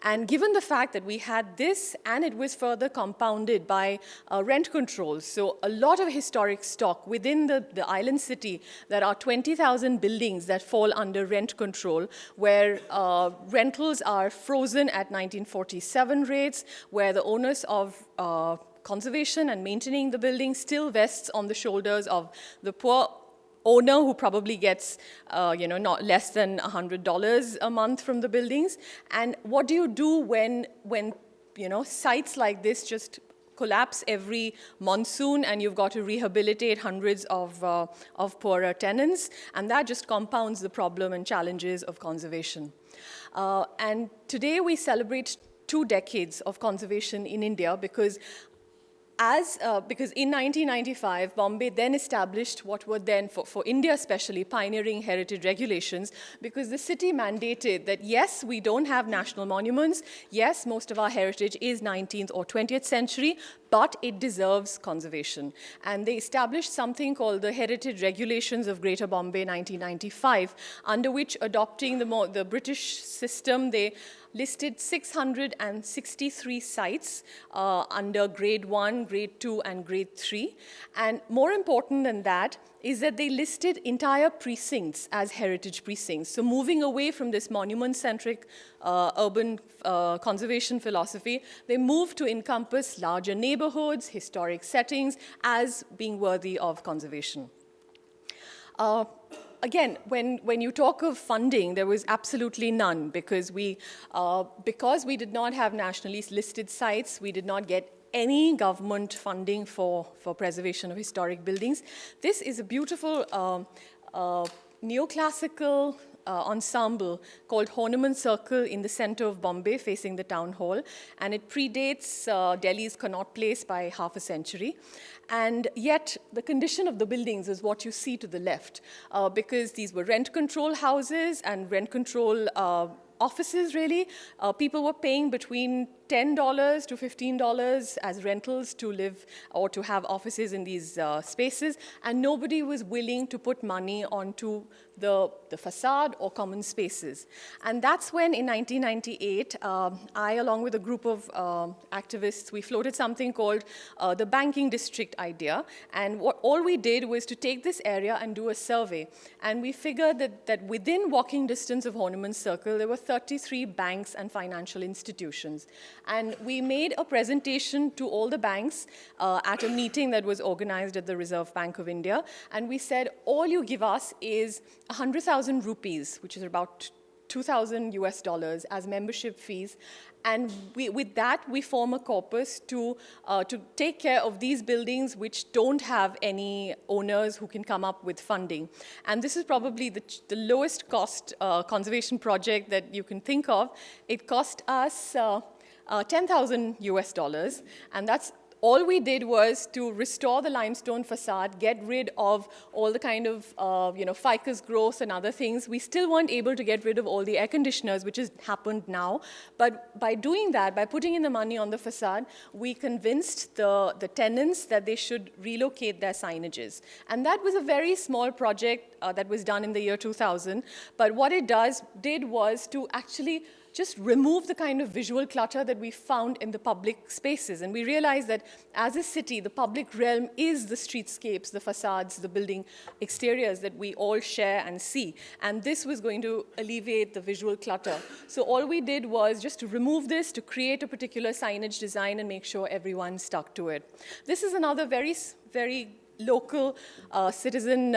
And given the fact that we had this, and it was further compounded by rent controls, so a lot of historic stock within the island city, there are 20,000 buildings that fall under rent control, where rentals are frozen at 1947 rates, where the onus of conservation and maintaining the building still vests on the shoulders of the poor owner, who probably gets, not less than $100 a month from the buildings. And what do you do when sites like this just collapse every monsoon, and you've got to rehabilitate hundreds of poorer tenants? And that just compounds the problem and challenges of conservation. And today we celebrate 2 decades of conservation in India, because in 1995, Bombay then established what were then, for India especially, pioneering heritage regulations, because the city mandated that, yes, we don't have national monuments, yes, most of our heritage is 19th or 20th century, but it deserves conservation. And they established something called the Heritage Regulations of Greater Bombay 1995, under which, adopting the British system, they listed 663 sites under grade 1, grade 2, and grade 3. And more important than that is that they listed entire precincts as heritage precincts. So moving away from this monument-centric urban conservation philosophy, they moved to encompass larger neighborhoods, historic settings, as being worthy of conservation. Again, when you talk of funding, there was absolutely none, because we did not have nationally listed sites, we did not get any government funding for preservation of historic buildings. This is a beautiful neoclassical ensemble called Horniman Circle in the center of Bombay, facing the town hall, and it predates Delhi's Connaught Place by half a century. And yet, the condition of the buildings is what you see to the left, because these were rent control houses and rent control offices, really. People were paying between $10 to $15 as rentals to live or to have offices in these spaces, and nobody was willing to put money onto the facade or common spaces. And that's when, in 1998, I, along with a group of activists, we floated something called the banking district idea. And all we did was to take this area and do a survey. And we figured that within walking distance of Horniman Circle, there were 33 banks and financial institutions. And we made a presentation to all the banks at a meeting that was organized at the Reserve Bank of India. And we said, all you give us is 100,000 rupees, which is about $2,000 as membership fees. And with that, we form a corpus to take care of these buildings which don't have any owners who can come up with funding. And this is probably the lowest cost conservation project that you can think of. It cost us $10,000, and that's all we did was to restore the limestone facade, get rid of all the kind of ficus growth and other things. We still weren't able to get rid of all the air conditioners, which has happened now. But by doing that, by putting in the money on the facade, we convinced the tenants that they should relocate their signages. And that was a very small project that was done in the year 2000. But what it did was to actually just remove the kind of visual clutter that we found in the public spaces. And we realized that as a city, the public realm is the streetscapes, the facades, the building exteriors that we all share and see. And this was going to alleviate the visual clutter. So all we did was just to remove this, to create a particular signage design and make sure everyone stuck to it. This is another very local citizen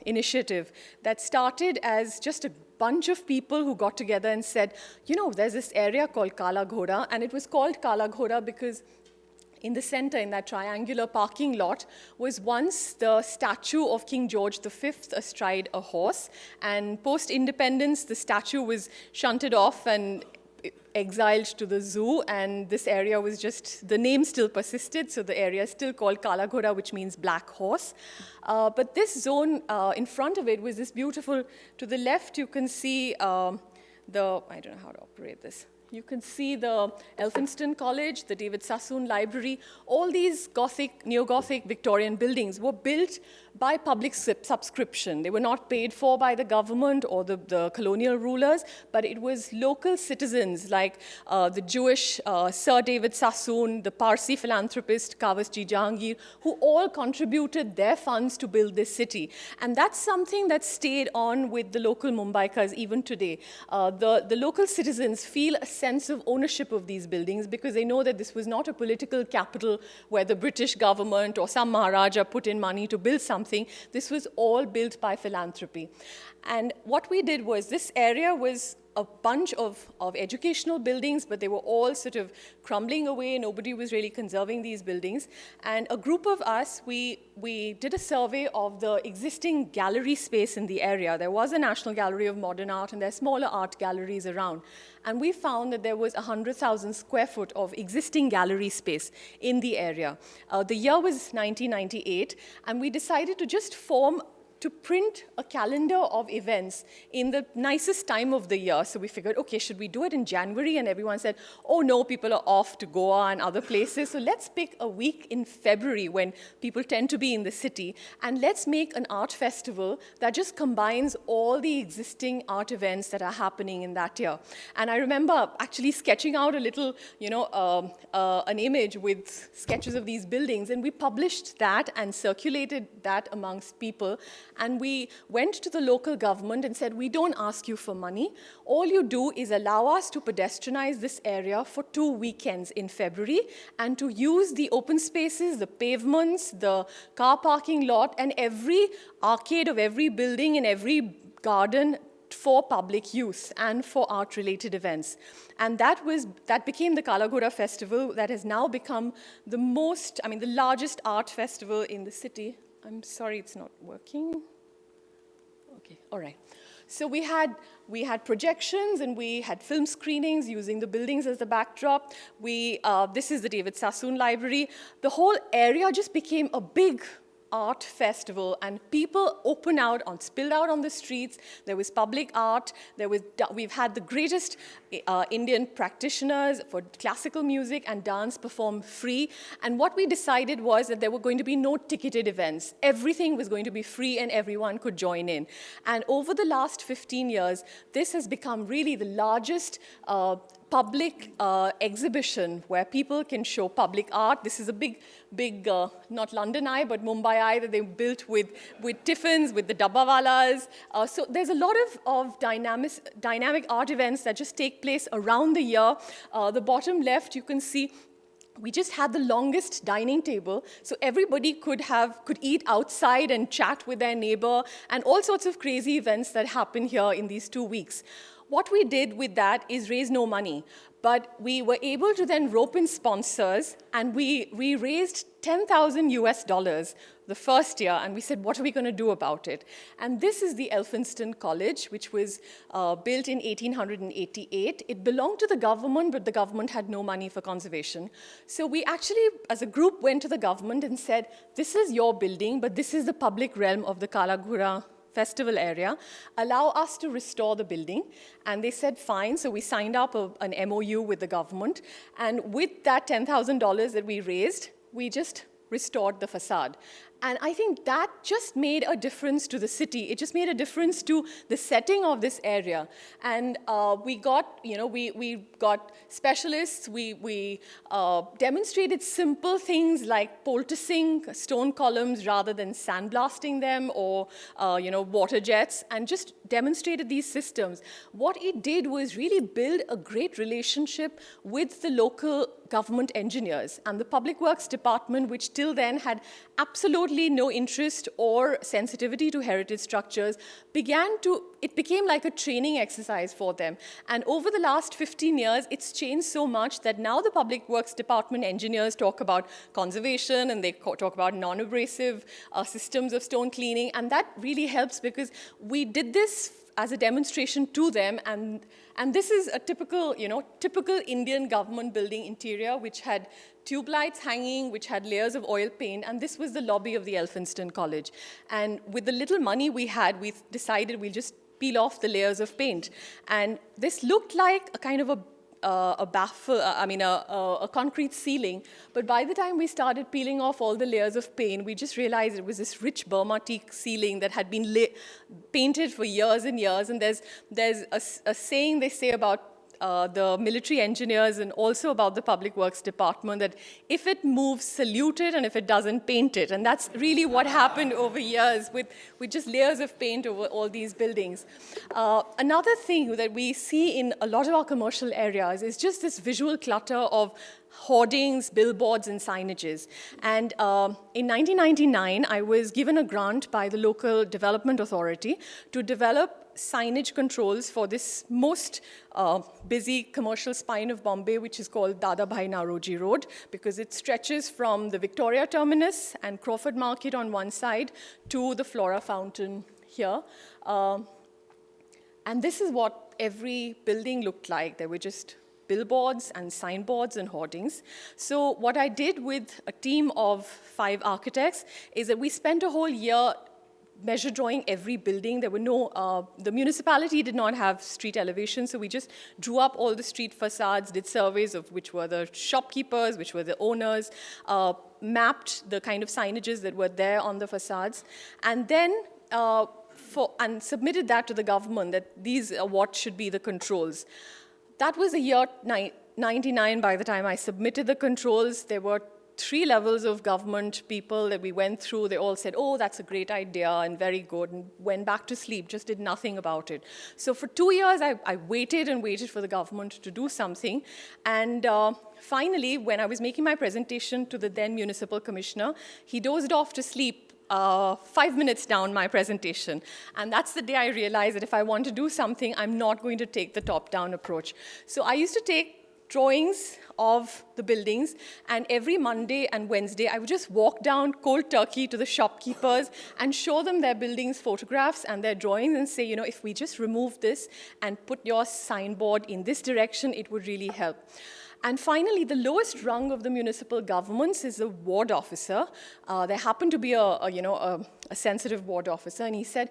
initiative that started as just a bunch of people who got together and said, you know, there's this area called Kala Ghoda, and it was called Kala Ghoda because in the center, in that triangular parking lot, was once the statue of King George V astride a horse. And post-independence, the statue was shunted off and exiled to the zoo, and this area was just, the name still persisted, so the area is still called Kala Ghoda, which means black horse. But this zone in front of it was this beautiful, to the left you can see I don't know how to operate this. You can see the Elphinstone College, the David Sassoon Library. All these Gothic, neo-Gothic Victorian buildings were built by public subscription. They were not paid for by the government or the colonial rulers, but it was local citizens like the Jewish Sir David Sassoon, the Parsi philanthropist Kavasji Jahangir, who all contributed their funds to build this city. And that's something that stayed on with the local Mumbaikas even today. The local citizens feel a sense of ownership of these buildings because they know that this was not a political capital where the British government or some Maharaja put in money to build something. This was all built by philanthropy. And what we did was, this area was a bunch of educational buildings, but they were all sort of crumbling away. Nobody was really conserving these buildings. And a group of us, we did a survey of the existing gallery space in the area. There was a National Gallery of Modern Art, and there are smaller art galleries around. And we found that there was 100,000 square foot of existing gallery space in the area. The year was 1998, and we decided to just to print a calendar of events in the nicest time of the year. So we figured, okay, should we do it in January? And everyone said, oh no, people are off to Goa and other places. So let's pick a week in February when people tend to be in the city. And let's make an art festival that just combines all the existing art events that are happening in that year. And I remember actually sketching out a little, an image with sketches of these buildings. And we published that and circulated that amongst people. And we went to the local government and said, we don't ask you for money. All you do is allow us to pedestrianize this area for 2 weekends in February and to use the open spaces, the pavements, the car parking lot, and every arcade of every building and every garden for public use and for art-related events. And that became the Kala Ghoda Festival that has now become the largest art festival in the city. I'm sorry, it's not working. Okay, all right. So we had projections and we had film screenings using the buildings as the backdrop. This is the David Sassoon Library. The whole area just became a big art festival, and people spilled out on the streets. There was public art. We've had the greatest Indian practitioners for classical music and dance perform free. And what we decided was that there were going to be no ticketed events. Everything was going to be free and everyone could join in. And over the last 15 years, this has become really the largest public exhibition where people can show public art. This is a big, not London Eye, but Mumbai Eye that they built with tiffins, with the dabbawalas. So there's a lot of dynamic art events that just take place around the year. The bottom left, you can see we just had the longest dining table, so everybody could eat outside and chat with their neighbor, and all sorts of crazy events that happen here in these 2 weeks. What we did with that is raise no money, but we were able to then rope in sponsors, and we raised $10,000 the first year, and we said, what are we going to do about it? And this is the Elphinstone College, which was built in 1888. It belonged to the government, but the government had no money for conservation. So we actually, as a group, went to the government and said, this is your building, but this is the public realm of the Kala Ghoda festival area. Allow us to restore the building. And they said, fine. So we signed up an MOU with the government. And with that $10,000 that we raised, we just restored the facade. And I think that just made a difference to the city. It just made a difference to the setting of this area. And we got specialists. We demonstrated simple things like poulticing stone columns rather than sandblasting them, or water jets, and just demonstrated these systems. What it did was really build a great relationship with the local government engineers and the Public Works Department, which till then had absolute totally no interest or sensitivity to heritage structures, it became like a training exercise for them. And over the last 15 years, it's changed so much that now the Public Works Department engineers talk about conservation, and they talk about non-abrasive systems of stone cleaning, and that really helps because we did this as a demonstration to them, and this is a typical Indian government building interior, which had tube lights hanging, which had layers of oil paint, and this was the lobby of the Elphinstone College. And with the little money we had, we decided we'll just peel off the layers of paint. And this looked like a kind of a concrete ceiling. But by the time we started peeling off all the layers of paint, we just realized it was this rich Burma teak ceiling that had been painted for years and years. And there's a saying they say about the military engineers and also about the Public Works Department that if it moves, salute it, and if it doesn't, paint it. And that's really what happened over years with just layers of paint over all these buildings. Another thing that we see in a lot of our commercial areas is just this visual clutter of hoardings, billboards, and signages. And in 1999, I was given a grant by the local development authority to develop signage controls for this most busy commercial spine of Bombay, which is called Dadabhai Naoroji Road, because it stretches from the Victoria Terminus and Crawford Market on one side to the Flora Fountain here. And this is what every building looked like. There were just billboards and signboards and hoardings. So what I did with a team of 5 architects is that we spent a whole year measure drawing every building. There were the municipality did not have street elevation, so we just drew up all the street facades, did surveys of which were the shopkeepers, which were the owners, mapped the kind of signages that were there on the facades, and then and submitted that to the government that these are what should be the controls. That was the year 99 by the time I submitted the controls. There were 3 levels of government people that we went through. They all said, oh, that's a great idea and very good, and went back to sleep, just did nothing about it. So for 2 years, I waited and waited for the government to do something. And finally, when I was making my presentation to the then municipal commissioner, he dozed off to sleep 5 minutes down my presentation. And that's the day I realized that if I want to do something, I'm not going to take the top-down approach. So I used to take drawings of the buildings, and every Monday and Wednesday, I would just walk down cold turkey to the shopkeepers and show them their buildings' photographs and their drawings and say, if we just remove this and put your signboard in this direction, it would really help. And finally, the lowest rung of the municipal governments is the ward officer. There happened to be a sensitive ward officer, and he said,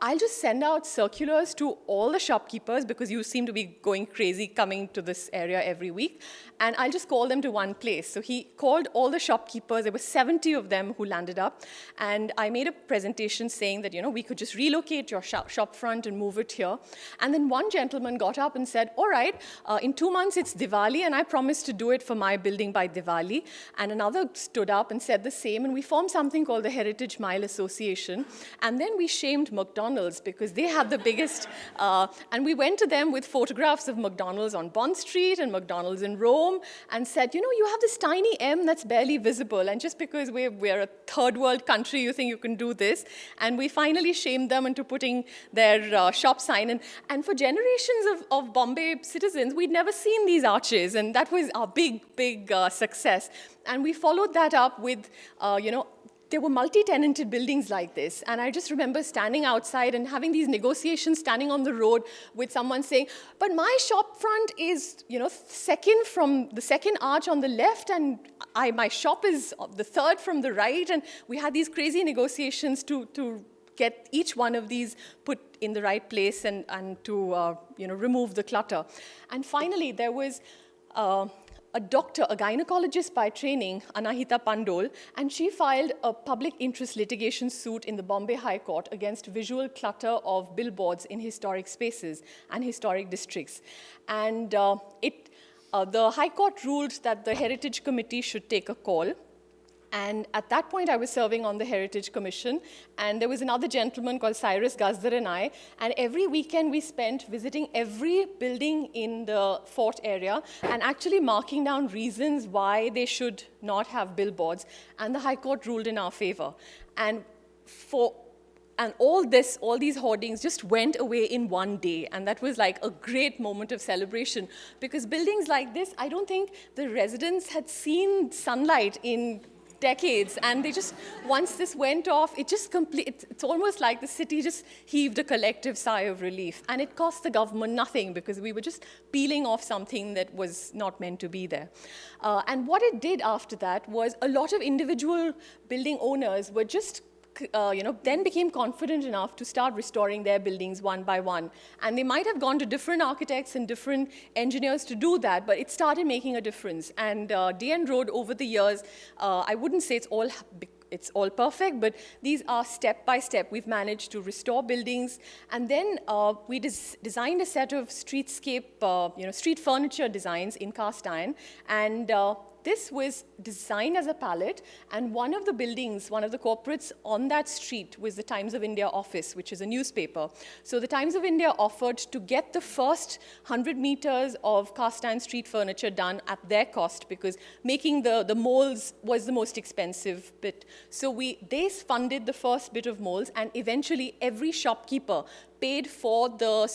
I'll just send out circulars to all the shopkeepers because you seem to be going crazy coming to this area every week, and I'll just call them to one place. So he called all the shopkeepers. There were 70 of them who landed up, and I made a presentation saying that, we could just relocate your shop front and move it here. And then one gentleman got up and said, all right, in 2 months it's Diwali, and I promised to do it for my building by Diwali. And another stood up and said the same, and we formed something called the Heritage Mile Association. And then we shamed McDonald's because they had the biggest, and we went to them with photographs of McDonald's on Bond Street and McDonald's in Rome and said, you have this tiny M that's barely visible, and just because we're a third world country, you think you can do this? And we finally shamed them into putting their shop sign in. And for generations of Bombay citizens, we'd never seen these arches, and that was our big success. And we followed that up with, there were multi-tenanted buildings like this. And I just remember standing outside and having these negotiations, standing on the road with someone saying, but my shop front is, second from the second arch on the left, and my shop is the third from the right. And we had these crazy negotiations to get each one of these put in the right place and to remove the clutter. And finally, there was a doctor, a gynecologist by training, Anahita Pandol, and she filed a public interest litigation suit in the Bombay High Court against visual clutter of billboards in historic spaces and historic districts. And the High Court ruled that the Heritage Committee should take a call. And at that point, I was serving on the Heritage Commission, and there was another gentleman called Cyrus Gazdar and I, and every weekend we spent visiting every building in the fort area and actually marking down reasons why they should not have billboards, and the High Court ruled in our favor. And all these hoardings just went away in one day, and that was like a great moment of celebration, because buildings like this, I don't think the residents had seen sunlight in decades, and they just, once this went off, it's almost like the city just heaved a collective sigh of relief. And it cost the government nothing, because we were just peeling off something that was not meant to be there. And what it did after that was a lot of individual building owners were just then became confident enough to start restoring their buildings one by one. And they might have gone to different architects and different engineers to do that, but it started making a difference. And DN Road, over the years, I wouldn't say it's all perfect, but these are step by step. We've managed to restore buildings, and then we designed a set of streetscape, street furniture designs in cast iron, and this was designed as a palette, and one of the buildings, one of the corporates on that street was the Times of India office, which is a newspaper. So the Times of India offered to get the first 100 meters of cast iron street furniture done at their cost, because making the molds was the most expensive bit. So they funded the first bit of molds, and eventually every shopkeeper paid for the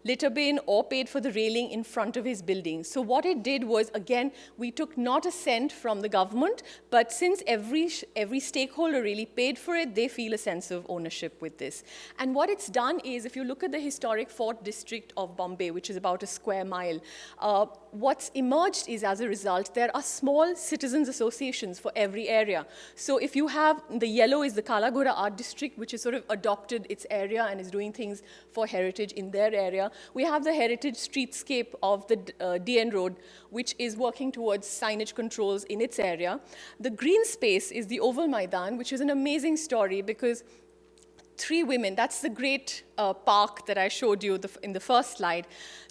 litter bin or paid for the railing in front of his building. So what it did was, again, we took not a cent from the government, but since every stakeholder really paid for it, they feel a sense of ownership with this. And what it's done is, if you look at the historic Fort District of Bombay, which is about a square mile, what's emerged is, as a result, there are small citizens associations for every area. So if you have, the yellow is the Kalagura Art District, which has sort of adopted its area and is doing things for heritage in their area. We have the heritage streetscape of the DN Road, which is working towards signage controls in its area. The green space is the Oval Maidan, which is an amazing story, because 3 women, that's the great park that I showed you in the first slide,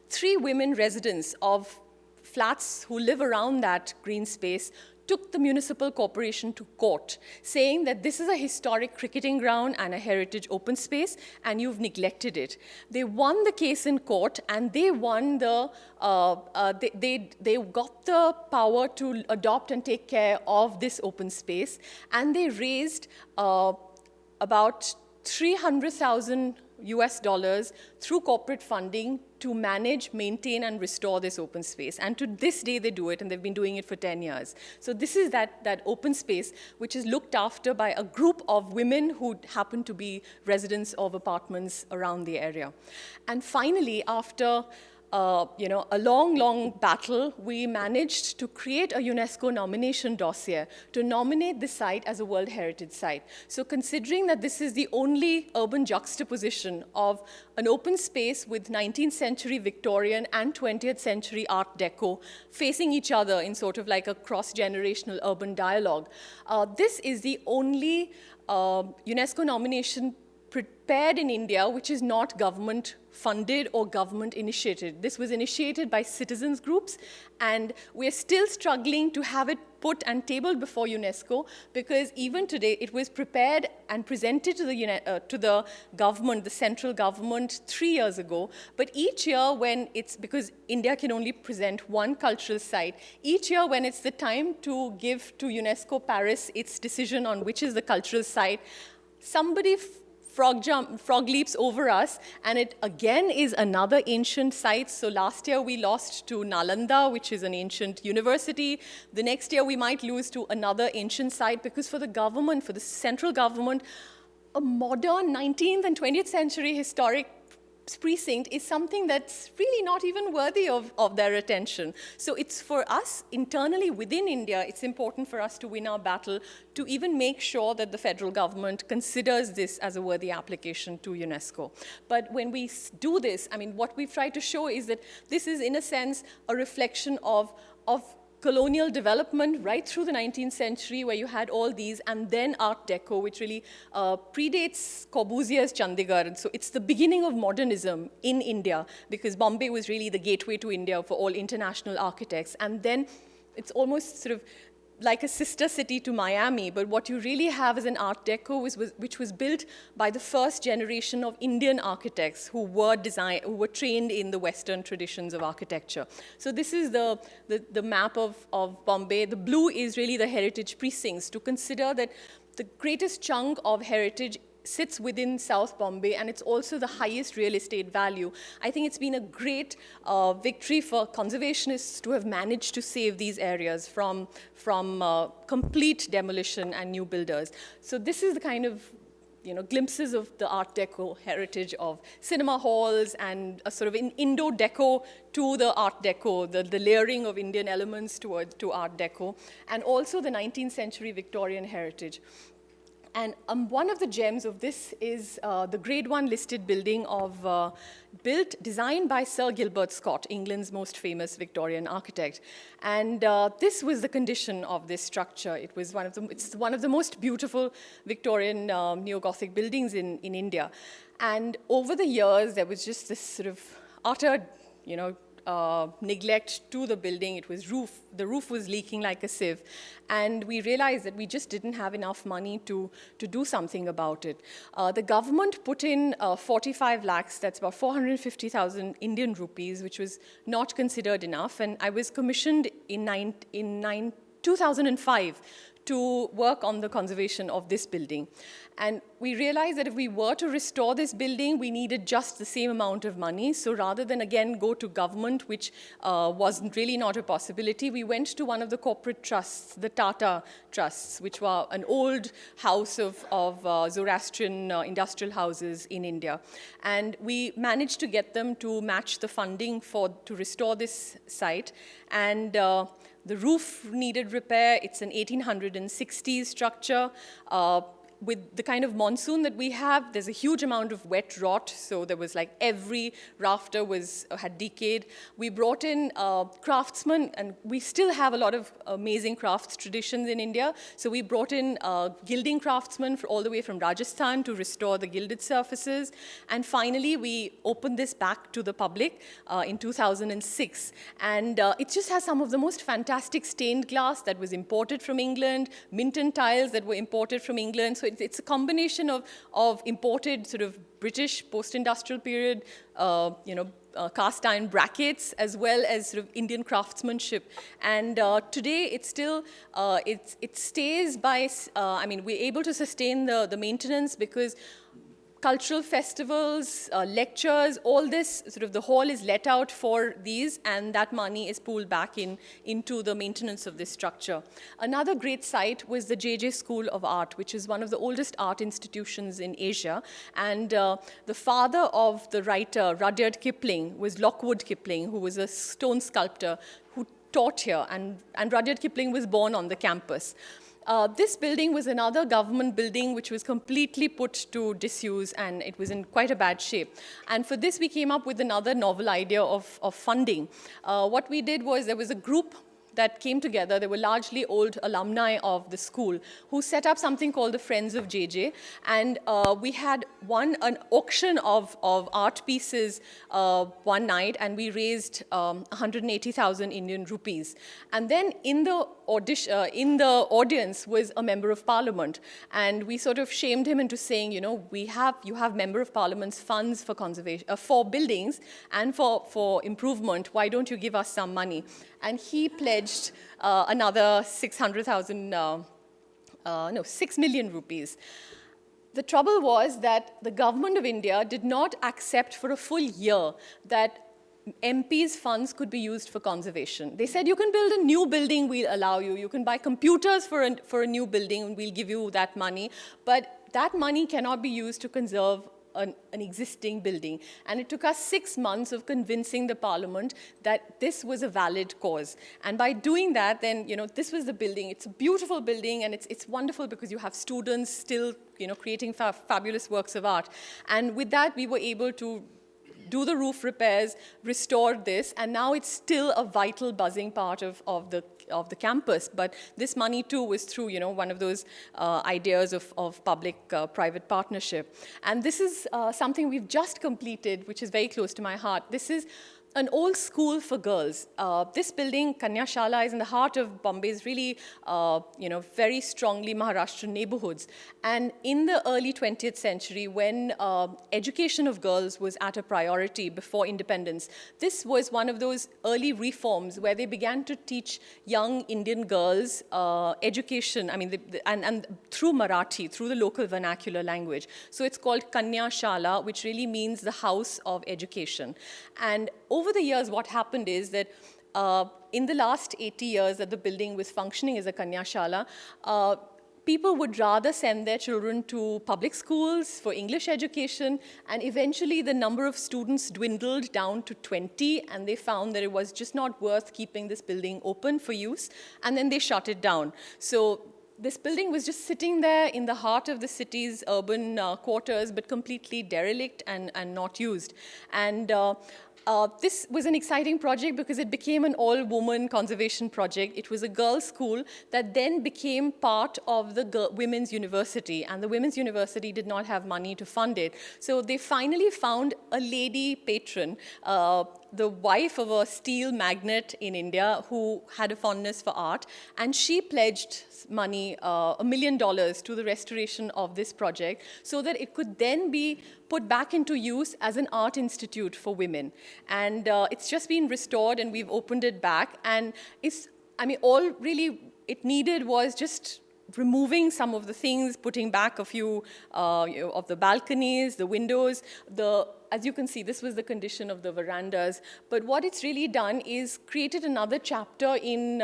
3 women residents of flats who live around that green space took the municipal corporation to court, saying that this is a historic cricketing ground and a heritage open space, and you've neglected it. They won the case in court, and they won they got the power to adopt and take care of this open space, and they raised about $300,000 through corporate funding to manage, maintain, and restore this open space. And to this day, they do it, and they've been doing it for 10 years. So this is that open space, which is looked after by a group of women who happen to be residents of apartments around the area. And finally, after a long battle, we managed to create a UNESCO nomination dossier to nominate the site as a World Heritage Site. So considering that this is the only urban juxtaposition of an open space with 19th century Victorian and 20th century Art Deco facing each other in sort of like a cross-generational urban dialogue, this is the only UNESCO nomination prepared in India, which is not government funded or government initiated. This was initiated by citizens groups, and we're still struggling to have it put and tabled before UNESCO, because even today it was prepared and presented to the government, the central government, 3 years ago. But each year because India can only present one cultural site, each year when it's the time to give to UNESCO Paris its decision on which is the cultural site, somebody frog leaps over us, and it again is another ancient site. So last year we lost to Nalanda, which is an ancient university. The next year we might lose to another ancient site, because for the government, for the central government, a modern 19th and 20th century historic precinct is something that's really not even worthy of their attention. So it's for us, internally within India, it's important for us to win our battle to even make sure that the federal government considers this as a worthy application to UNESCO. But when we do this, I mean, what we've tried to show is that this is, in a sense, a reflection of colonial development right through the 19th century, where you had all these, and then Art Deco, which really predates Corbusier's Chandigarh. And so it's the beginning of modernism in India, because Bombay was really the gateway to India for all international architects. And then it's almost sort of like a sister city to Miami, but what you really have is an Art Deco which was built by the first generation of Indian architects who were trained in the Western traditions of architecture. So this is the map of Bombay. The blue is really the heritage precincts, to consider that the greatest chunk of heritage sits within South Bombay, and it's also the highest real estate value. I think it's been a great victory for conservationists to have managed to save these areas from complete demolition and new builders. So this is the kind of glimpses of the Art Deco heritage of cinema halls and a sort of an Indo-Deco to the Art Deco, the layering of Indian elements to Art Deco, and also the 19th century Victorian heritage. And one of the gems of this is the Grade 1 listed building designed by Sir Gilbert Scott, England's most famous Victorian architect. And this was the condition of this structure. It's one of the most beautiful Victorian neo-Gothic buildings in India. And over the years, there was just this sort of utter, neglect to the building. The roof was leaking like a sieve. And we realized that we just didn't have enough money to do something about it. The government put in 45 lakhs, that's about 450,000 Indian rupees, which was not considered enough. And I was commissioned in 2005 to work on the conservation of this building. And we realized that if we were to restore this building, we needed just the same amount of money. So rather than, again, go to government, which was really not a possibility, we went to one of the corporate trusts, the Tata Trusts, which were an old house of Zoroastrian industrial houses in India. And we managed to get them to match the funding to restore this site. And the roof needed repair. It's an 1860s structure. With the kind of monsoon that we have, there's a huge amount of wet rot, so there was like every rafter had decayed. We brought in craftsmen, and we still have a lot of amazing crafts traditions in India, so we brought in gilding craftsmen all the way from Rajasthan to restore the gilded surfaces. And finally, we opened this back to the public in 2006. And it just has some of the most fantastic stained glass that was imported from England, Minton tiles that were imported from England. So it's a combination of imported sort of British post-industrial period, cast iron brackets, as well as sort of Indian craftsmanship. And today, it's still, it stays by, we're able to sustain the maintenance because cultural festivals, lectures, all this, sort of the hall is let out for these, and that money is pooled back into the maintenance of this structure. Another great site was the JJ School of Art, which is one of the oldest art institutions in Asia. And the father of the writer Rudyard Kipling was Lockwood Kipling, who was a stone sculptor who taught here, and Rudyard Kipling was born on the campus. This building was another government building which was completely put to disuse, and it was in quite a bad shape. And for this, we came up with another novel idea of funding. What we did was there was a group that came together. They were largely old alumni of the school who set up something called the Friends of JJ. And we had an auction of art pieces one night, and we raised 180,000 Indian rupees. And then in the audience was a member of parliament. And we sort of shamed him into saying, you have member of parliament's funds for conservation, for buildings and for improvement. Why don't you give us some money? And he pledged another 6 million rupees. The trouble was that the government of India did not accept for a full year that MPs' funds could be used for conservation. They said, you can build a new building, we'll allow you. You can buy computers for a new building, and we'll give you that money. But that money cannot be used to conserve an existing building. And it took us 6 months of convincing the parliament that this was a valid cause. And by doing that, then, this was the building. It's a beautiful building, and it's wonderful because you have students still, creating fabulous works of art. And with that, we were able to do the roof repairs, restore this, and now it's still a vital buzzing part of the campus. But this money too was through one of those ideas of public-private partnership. And this is something we've just completed, which is very close to my heart. This is an old school for girls. This building, Kanya Shala, is in the heart of Bombay's really, very strongly Maharashtrian neighborhoods. And in the early 20th century, when education of girls was at a priority before independence, this was one of those early reforms where they began to teach young Indian girls education, and through Marathi, through the local vernacular language. So it's called Kanya Shala, which really means the house of education. And over the years, what happened is that in the last 80 years that the building was functioning as a Kanya Shala, people would rather send their children to public schools for English education, and eventually the number of students dwindled down to 20, and they found that it was just not worth keeping this building open for use, and then they shut it down. So this building was just sitting there in the heart of the city's urban quarters, but completely derelict and not used. And this was an exciting project because it became an all-woman conservation project. It was a girls' school that then became part of the women's university, and the women's university did not have money to fund it. So they finally found a lady patron, the wife of a steel magnate in India who had a fondness for art, and she pledged money, $1 million, to the restoration of this project so that it could then be put back into use as an art institute for women. And it's just been restored, and we've opened it back. And all really it needed was just removing some of the things, putting back a few of the balconies, the windows. As you can see, this was the condition of the verandas. But what it's really done is created another chapter in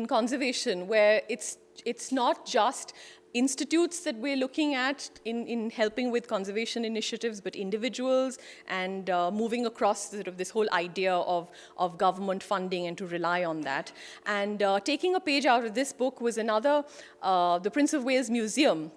conservation, where it's not just institutes that we're looking at in helping with conservation initiatives, but individuals, and moving across sort of this whole idea of government funding and to rely on that. And taking a page out of this book was another, the Prince of Wales Museum,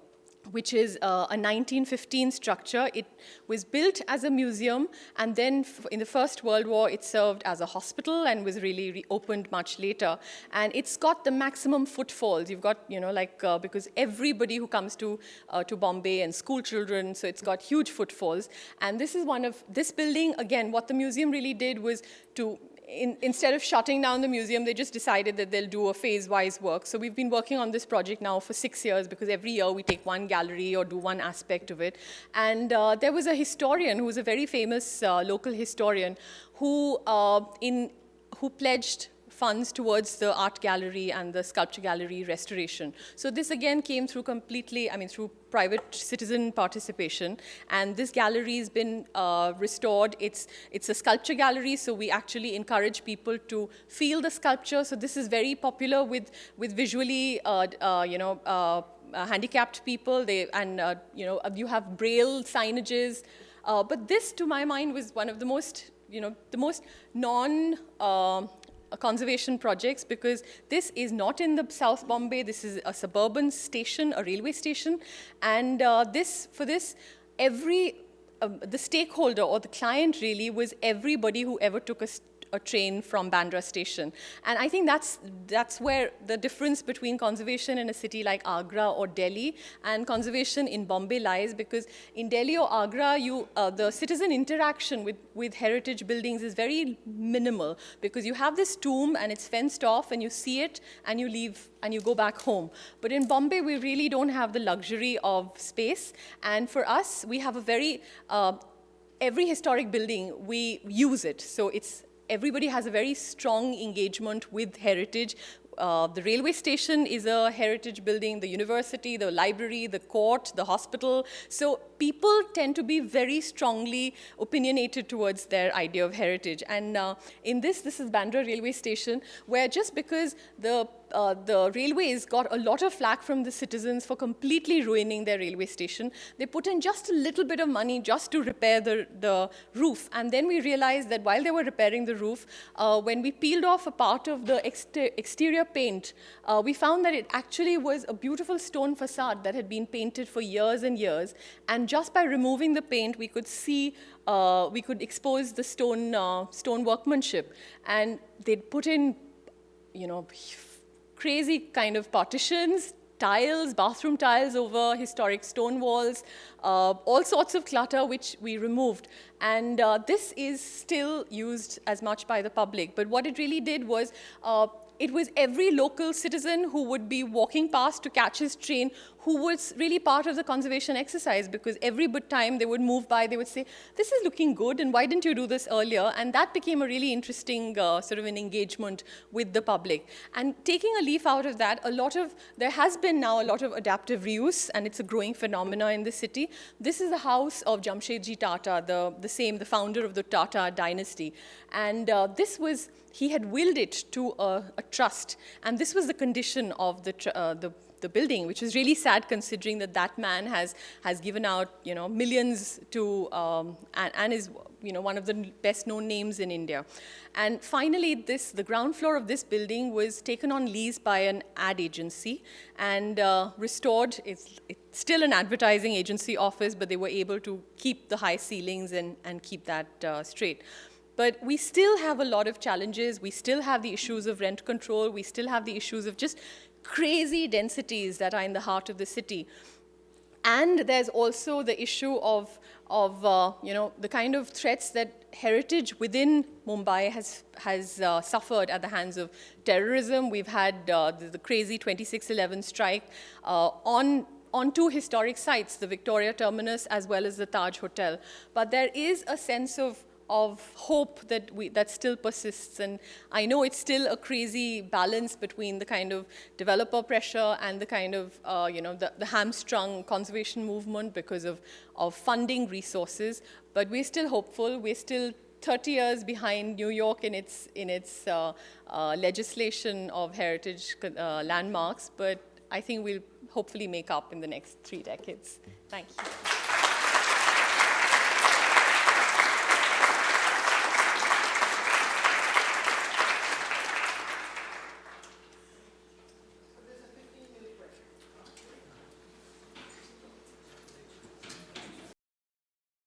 which is a 1915 structure. It was built as a museum, and then in the First World War, it served as a hospital and was really reopened much later. And it's got the maximum footfalls. You've got, because everybody who comes to Bombay and school children, so it's got huge footfalls. And this is this building, again, what the museum really did was to, instead of shutting down the museum, they just decided that they'll do a phase-wise work. So we've been working on this project now for 6 years, because every year we take one gallery or do one aspect of it. And there was a historian who was a very famous local historian who pledged funds towards the art gallery and the sculpture gallery restoration. So this again came through through private citizen participation, and this gallery has been restored. It's a sculpture gallery, so we actually encourage people to feel the sculpture. So this is very popular with visually handicapped people. You have braille signages, but this, to my mind, was one of the most conservation projects, because this is not in the South Bombay. This is a suburban station, a railway station, and the stakeholder or the client really was everybody who ever took a train from Bandra station. And I think that's where the difference between conservation in a city like Agra or Delhi and conservation in Bombay lies, because in Delhi or Agra, the citizen interaction with heritage buildings is very minimal, because you have this tomb and it's fenced off and you see it and you leave and you go back home. But in Bombay, we really don't have the luxury of space. And for us, we have every historic building, we use it. So everybody has a very strong engagement with heritage. The railway station is a heritage building, the university, the library, the court, the hospital. So people tend to be very strongly opinionated towards their idea of heritage. And this is Bandra railway station, where just because the railways got a lot of flack from the citizens for completely ruining their railway station, they put in just a little bit of money just to repair the roof. And then we realized that while they were repairing the roof, when we peeled off a part of the exterior paint, we found that it actually was a beautiful stone facade that had been painted for years and years. And just by removing the paint, we could see, we could expose the stone workmanship. And they'd put in, crazy kind of partitions, tiles, bathroom tiles over historic stone walls, all sorts of clutter which we removed. And this is still used as much by the public. But what it really did was, it was every local citizen who would be walking past to catch his train who was really part of the conservation exercise, because every time they would move by, they would say, this is looking good, and why didn't you do this earlier? And that became a really interesting sort of an engagement with the public. And taking a leaf out of that, there has been now a lot of adaptive reuse, and it's a growing phenomena in the city. This is the house of Jamshedji Tata, the founder of the Tata dynasty. And he had willed it to a trust, and this was the condition of the building, which is really sad considering that man has given out millions to and is one of the best known names in India. And finally, the ground floor of this building was taken on lease by an ad agency and restored. It's still an advertising agency office, but they were able to keep the high ceilings and keep that straight. But we still have a lot of challenges. We still have the issues of rent control. We still have the issues of just crazy densities that are in the heart of the city. And there's also the issue of the kind of threats that heritage within Mumbai has suffered at the hands of terrorism. We've had the crazy 26/11 strike on two historic sites, the Victoria Terminus as well as the Taj Hotel. But there is a sense of hope that still persists. And I know it's still a crazy balance between the kind of developer pressure and the kind of, the hamstrung conservation movement because of funding resources. But we're still hopeful. We're still 30 years behind New York in its legislation of heritage landmarks. But I think we'll hopefully make up in the next 3 decades. Thank you.